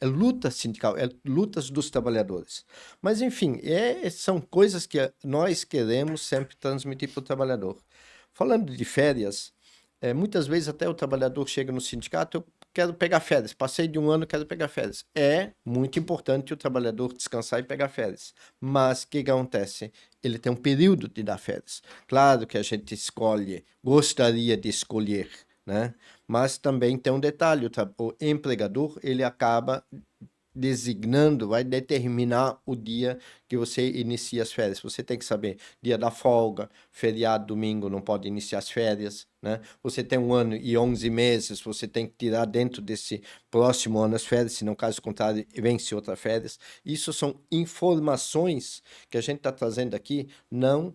luta sindical, é lutas dos trabalhadores. Mas, enfim, são coisas que nós queremos sempre transmitir para o trabalhador. Falando de férias, muitas vezes até o trabalhador chega no sindicato, eu quero pegar férias, passei de um ano, quero pegar férias. É muito importante o trabalhador descansar e pegar férias. Mas o que acontece? Ele tem um período de dar férias. Claro que a gente gostaria de escolher, né? Mas também tem um detalhe, o empregador, ele acaba designando, vai determinar o dia que você inicia as férias. Você tem que saber dia da folga, feriado, domingo, não pode iniciar as férias, né? Você tem 1 ano e 11 meses, você tem que tirar dentro desse próximo ano as férias, senão caso contrário vence outra férias. Isso são informações que a gente está trazendo aqui, não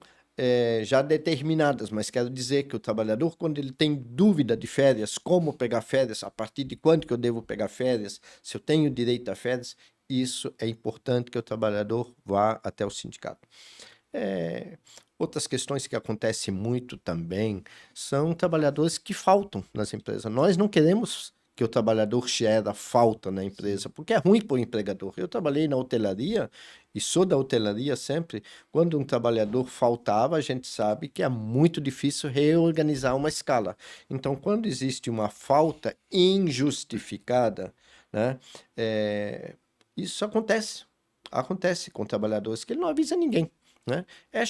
já determinadas, mas quero dizer que o trabalhador, quando ele tem dúvida de férias, como pegar férias, a partir de quando que eu devo pegar férias, se eu tenho direito a férias, isso é importante que o trabalhador vá até o sindicato. Outras questões que acontecem muito também são trabalhadores que faltam nas empresas. Nós não queremos que o trabalhador gera falta na empresa, porque é ruim para o empregador. Eu trabalhei na hotelaria e sou da hotelaria sempre. Quando um trabalhador faltava, a gente sabe que é muito difícil reorganizar uma escala. Então, quando existe uma falta injustificada, né, isso acontece. Acontece com trabalhadores que ele não avisa ninguém. Né? É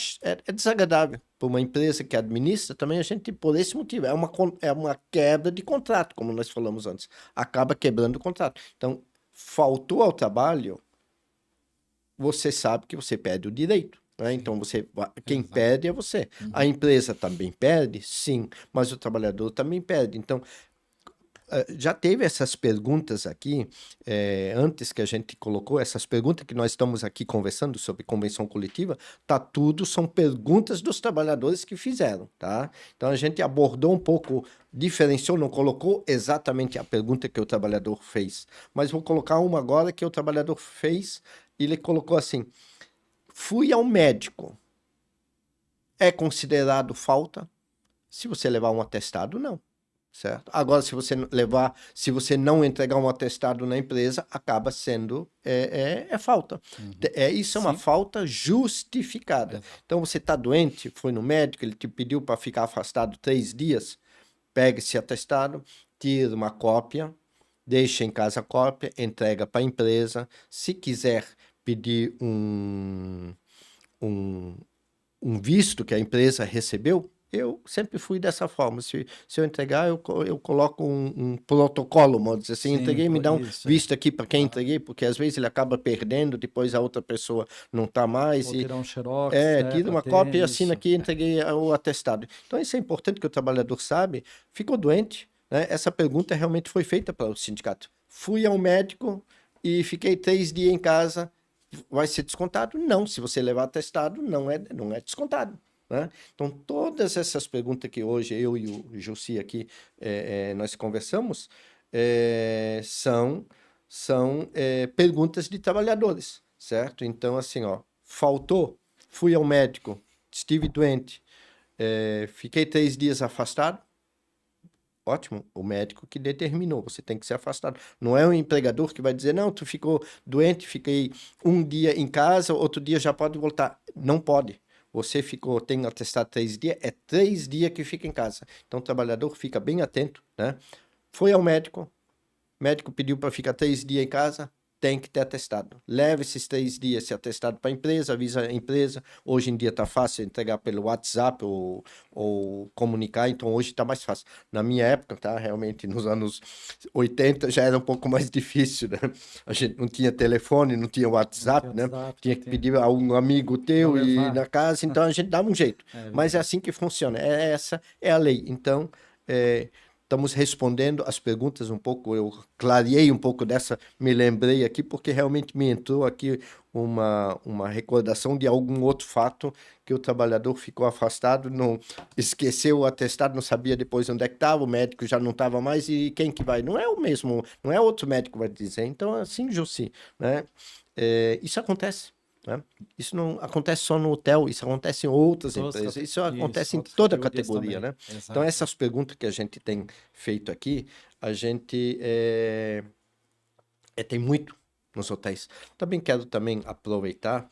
desagradável para uma empresa que administra também a gente por esse motivo. É uma quebra de contrato, como nós falamos antes. Acaba quebrando o contrato. Então, faltou ao trabalho, você sabe que você perde o direito. Né? Então, quem perde é você. A empresa também perde? Sim. Mas o trabalhador também perde. Então, já teve essas perguntas aqui, antes que a gente colocou, essas perguntas que nós estamos aqui conversando sobre convenção coletiva, são perguntas dos trabalhadores que fizeram, tá? Então a gente abordou um pouco, diferenciou, não colocou exatamente a pergunta que o trabalhador fez, mas vou colocar uma agora que o trabalhador fez, e ele colocou assim: fui ao médico, é considerado falta? Se você levar um atestado, não. Certo? Agora, se você não entregar um atestado na empresa, acaba sendo falta. Isso é uma falta justificada. Então, você está doente, foi no médico, ele te pediu para ficar afastado 3 dias, pega esse atestado, tira uma cópia, deixa em casa a cópia, entrega para a empresa. Se quiser pedir um visto que a empresa recebeu, eu sempre fui dessa forma. Se eu entregar, eu coloco um protocolo, vamos dizer assim. Sim, entreguei, me dá um visto aqui para quem entreguei, porque às vezes ele acaba perdendo, depois a outra pessoa não está mais. Ou tirar um xerox. Tira uma cópia e assina aqui, entreguei o atestado. Então isso é importante que o trabalhador sabe. Ficou doente, né? Essa pergunta realmente foi feita para o sindicato. Fui ao médico e fiquei 3 dias em casa, vai ser descontado? Não, se você levar atestado, não é descontado. Né? Então, todas essas perguntas que hoje eu e o Jussi aqui nós conversamos são perguntas de trabalhadores, certo? Então, assim, faltou, fui ao médico, estive doente, fiquei 3 dias afastado, ótimo, o médico que determinou, você tem que ser afastado. Não é o empregador que vai dizer, não, tu ficou doente, fiquei 1 dia em casa, outro dia já pode voltar. Não pode. Você tem atestado 3 dias, é 3 dias que fica em casa. Então o trabalhador fica bem atento, né? Foi ao médico, o médico pediu para ficar 3 dias em casa, tem que ter atestado. Leve esses 3 dias esse atestado para a empresa, avisa a empresa. Hoje em dia está fácil entregar pelo WhatsApp ou comunicar, então hoje está mais fácil. Na minha época, tá? Realmente nos anos 80 já era um pouco mais difícil, né? A gente não tinha telefone, não tinha WhatsApp, né? Tinha que pedir a um amigo teu ir na casa, então a gente dava um jeito. Mas é assim que funciona. Essa é a lei. Então, estamos respondendo as perguntas um pouco, eu clareei um pouco dessa, me lembrei aqui, porque realmente me entrou aqui uma recordação de algum outro fato que o trabalhador ficou afastado, não esqueceu o atestado, não sabia depois onde é que estava, o médico já não estava mais, e quem que vai? Não é o mesmo, não é outro médico que vai dizer. Então, assim, Jussi, né? Isso acontece. Né? Isso não acontece só no hotel, isso acontece em outras empresas, isso acontece em toda a categoria, né? Então, essas perguntas que a gente tem feito aqui, a gente tem muito nos hotéis. Também quero aproveitar,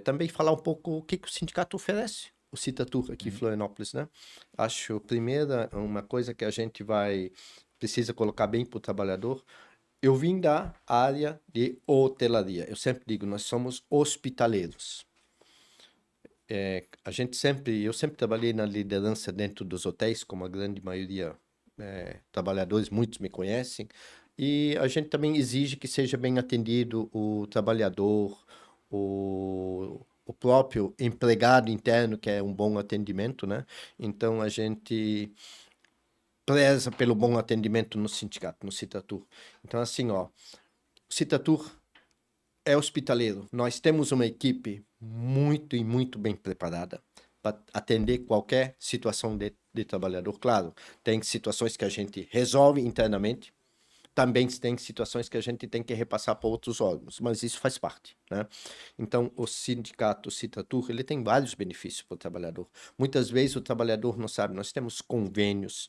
também falar um pouco o que o sindicato oferece, o Citatur aqui em Florianópolis, né? Acho, primeira, uma coisa que a gente precisa colocar bem para o trabalhador. Eu vim da área de hotelaria. Eu sempre digo, nós somos hospitaleiros. Eu sempre trabalhei na liderança dentro dos hotéis, como a grande maioria trabalhadores, muitos me conhecem. E a gente também exige que seja bem atendido o trabalhador, o próprio empregado interno, que é um bom atendimento, né? Então a gente preza pelo bom atendimento no sindicato, no Citatur. Então, assim, ó, o Citatur é hospitaleiro. Nós temos uma equipe muito e muito bem preparada para atender qualquer situação de trabalhador. Claro, tem situações que a gente resolve internamente, também tem situações que a gente tem que repassar para outros órgãos, mas isso faz parte, né? Então, o sindicato, o Citatur, ele tem vários benefícios para o trabalhador. Muitas vezes o trabalhador não sabe, nós temos convênios.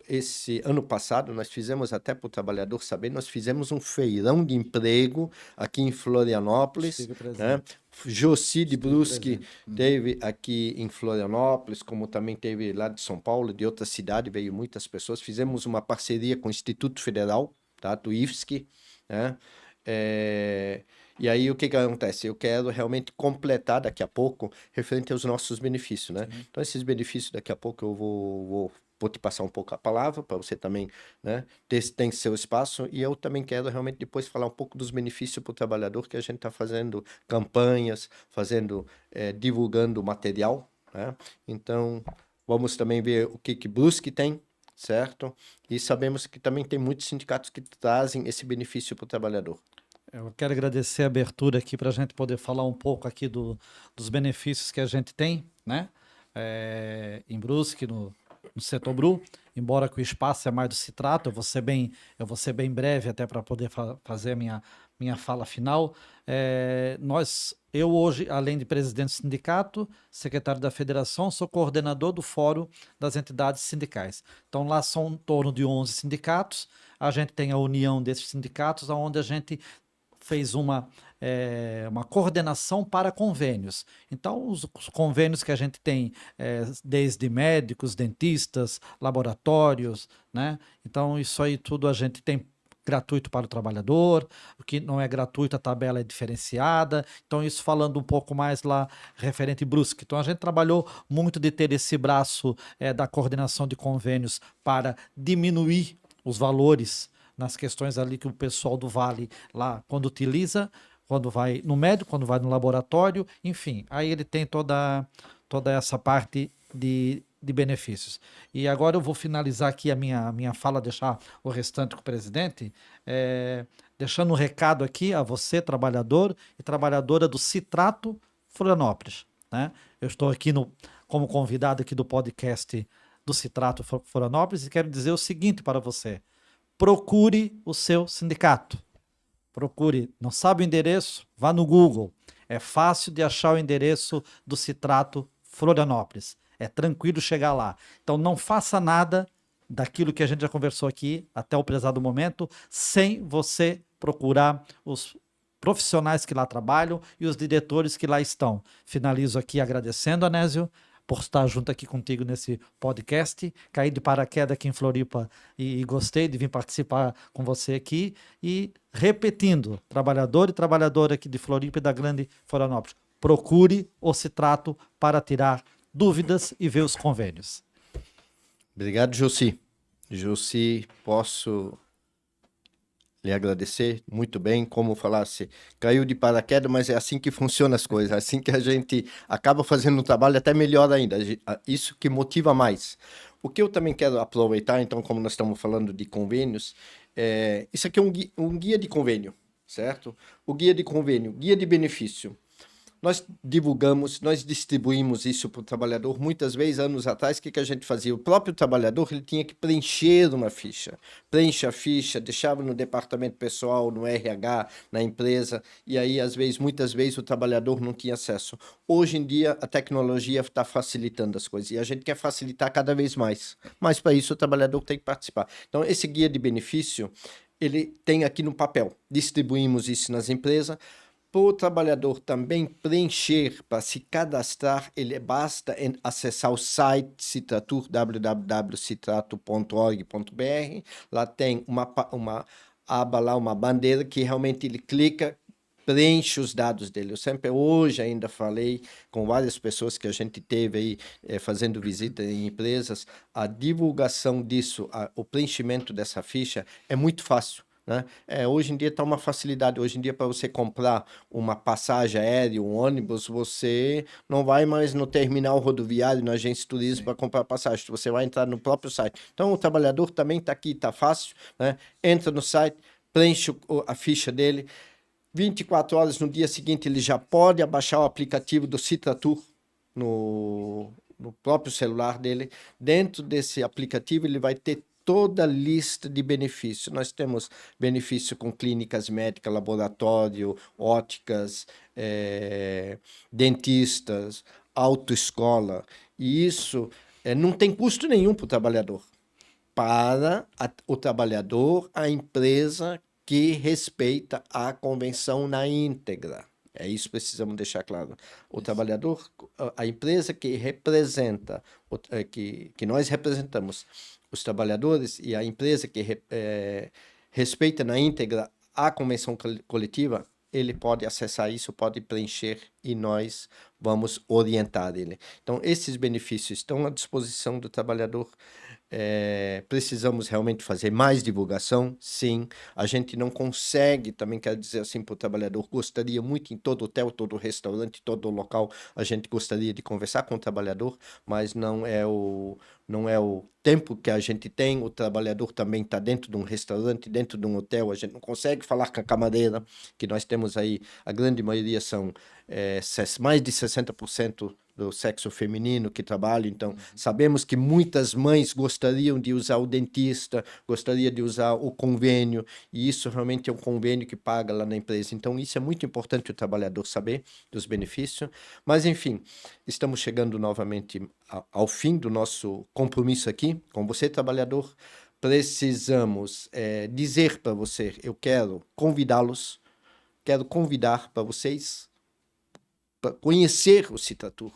Esse ano passado, nós fizemos até para o trabalhador saber, nós fizemos um feirão de emprego aqui em Florianópolis, né? Josi de Brusque teve aqui em Florianópolis, como também teve lá de São Paulo, de outra cidade, veio muitas pessoas. Fizemos uma parceria com o Instituto Federal, tá? Do IFSC, né? E aí o que acontece? Eu quero realmente completar daqui a pouco, referente aos nossos benefícios, né? Então esses benefícios daqui a pouco eu vou te passar um pouco a palavra para você também, né? Tem seu espaço, e eu também quero realmente depois falar um pouco dos benefícios para o trabalhador, que a gente está fazendo campanhas, divulgando material, né? Então vamos também ver o que Brusque tem, certo? E sabemos que também tem muitos sindicatos que trazem esse benefício para o trabalhador. Eu quero agradecer a abertura aqui para a gente poder falar um pouco aqui dos benefícios que a gente tem, né? Em Brusque, no setor Bru, embora que o espaço é mais do Citrato, eu vou ser bem breve até para poder fazer a minha fala final. Eu hoje, além de presidente do sindicato, secretário da federação, sou coordenador do Fórum das Entidades Sindicais. Então lá são em torno de 11 sindicatos, a gente tem a união desses sindicatos, onde a gente fez uma coordenação para convênios. Então, os convênios que a gente tem, desde médicos, dentistas, laboratórios, né? Então, isso aí tudo a gente tem gratuito para o trabalhador, o que não é gratuito, a tabela é diferenciada. Então, isso falando um pouco mais lá, referente Brusque. Então, a gente trabalhou muito de ter esse braço da coordenação de convênios para diminuir os valores nas questões ali que o pessoal do Vale lá, quando utiliza, quando vai no médico, quando vai no laboratório, enfim, aí ele tem toda essa parte de benefícios. E agora eu vou finalizar aqui a minha fala, deixar o restante com o presidente, deixando um recado aqui a você, trabalhador e trabalhadora do Citrato Florianópolis, né? Eu estou aqui como convidado aqui do podcast do Citrato Florianópolis e quero dizer o seguinte para você: procure o seu sindicato. Procure. Não sabe o endereço? Vá no Google. É fácil de achar o endereço do Citrato Florianópolis. É tranquilo chegar lá. Então não faça nada daquilo que a gente já conversou aqui até o prezado momento sem você procurar os profissionais que lá trabalham e os diretores que lá estão. Finalizo aqui agradecendo, Anésio, por estar junto aqui contigo nesse podcast. Caí de paraquedas aqui em Floripa e gostei de vir participar com você aqui. E repetindo, trabalhador e trabalhadora aqui de Floripa e da Grande Florianópolis, procure o Citrato para tirar dúvidas e ver os convênios. Obrigado, Jussi. Jussi, posso lhe agradecer muito bem, como falasse, caiu de paraquedas, mas é assim que funcionam as coisas, é assim que a gente acaba fazendo um trabalho até melhor ainda, isso que motiva mais. O que eu também quero aproveitar, então, como nós estamos falando de convênios, isso aqui é um guia de convênio, certo? O guia de convênio, guia de benefício. Nós divulgamos, nós distribuímos isso para o trabalhador. Muitas vezes, anos atrás, o que a gente fazia? O próprio trabalhador ele tinha que preencher uma ficha. Preenche a ficha, deixava no departamento pessoal, no RH, na empresa, e aí, muitas vezes, o trabalhador não tinha acesso. Hoje em dia, a tecnologia está facilitando as coisas, e a gente quer facilitar cada vez mais. Mas, para isso, o trabalhador tem que participar. Então, esse guia de benefício, ele tem aqui no papel. Distribuímos isso nas empresas. Para o trabalhador também preencher, para se cadastrar, ele basta acessar o site Citratur, www.citrato.org.br. Lá tem uma aba, lá, uma bandeira que realmente ele clica, preenche os dados dele. Eu sempre, hoje ainda falei com várias pessoas que a gente teve aí fazendo visita em empresas, a divulgação disso, o preenchimento dessa ficha é muito fácil. Né? Hoje em dia está uma facilidade. Hoje em dia, para você comprar uma passagem aérea, um ônibus, você não vai mais no terminal rodoviário, na agência de turismo para comprar passagem. Você vai entrar no próprio site. Então, o trabalhador também está aqui, está fácil. Né? Entra no site, preenche a ficha dele. 24 horas no dia seguinte, ele já pode abaixar o aplicativo do Citratur no próprio celular dele. Dentro desse aplicativo, ele vai ter toda a lista de benefícios. Nós temos benefício com clínicas médicas, laboratório, óticas, dentistas, autoescola. E isso não tem custo nenhum para o trabalhador. Para o trabalhador, a empresa que respeita a convenção na íntegra. É isso que precisamos deixar claro. O trabalhador, a empresa que representa, que nós representamos, os trabalhadores e a empresa que respeita na íntegra a convenção coletiva, ele pode acessar isso, pode preencher e nós vamos orientar ele. Então, esses benefícios estão à disposição do trabalhador. Precisamos realmente fazer mais divulgação, sim. A gente não consegue, também quero dizer assim para o trabalhador, gostaria muito em todo hotel, todo restaurante, todo local, a gente gostaria de conversar com o trabalhador, mas não é o tempo que a gente tem. O trabalhador também está dentro de um restaurante, dentro de um hotel, a gente não consegue falar com a camareira, que nós temos aí, a grande maioria são mais de 60% do sexo feminino que trabalha, então sabemos que muitas mães gostariam de usar o dentista, gostaria de usar o convênio, e isso realmente é um convênio que paga lá na empresa. Então isso é muito importante o trabalhador saber dos benefícios. Mas enfim, estamos chegando novamente ao fim do nosso compromisso aqui com você, trabalhador. Precisamos dizer para você, eu quero convidá-los, quero convidar para vocês para conhecer o Citratur.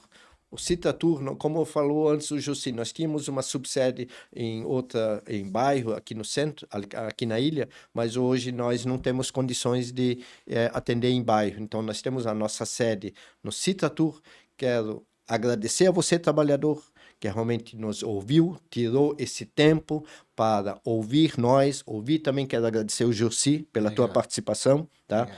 O Citratur, como falou antes o Jussi, nós tínhamos uma subsede em bairro, aqui no centro, aqui na ilha, mas hoje nós não temos condições de atender em bairro. Então, nós temos a nossa sede no Citratur. Quero agradecer a você, trabalhador, que realmente nos ouviu, tirou esse tempo para ouvir nós, também quero agradecer o Jussi pela tua participação, tá?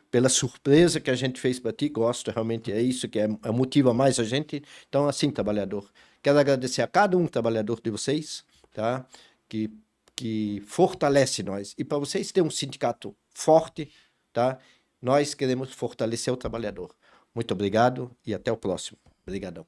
Pela surpresa que a gente fez para ti, gosto, realmente é isso que motiva mais a gente. Então, assim, trabalhador, quero agradecer a cada um trabalhador de vocês, tá? Que fortalece nós. E para vocês terem um sindicato forte, tá? Nós queremos fortalecer o trabalhador. Muito obrigado e até o próximo. Obrigadão.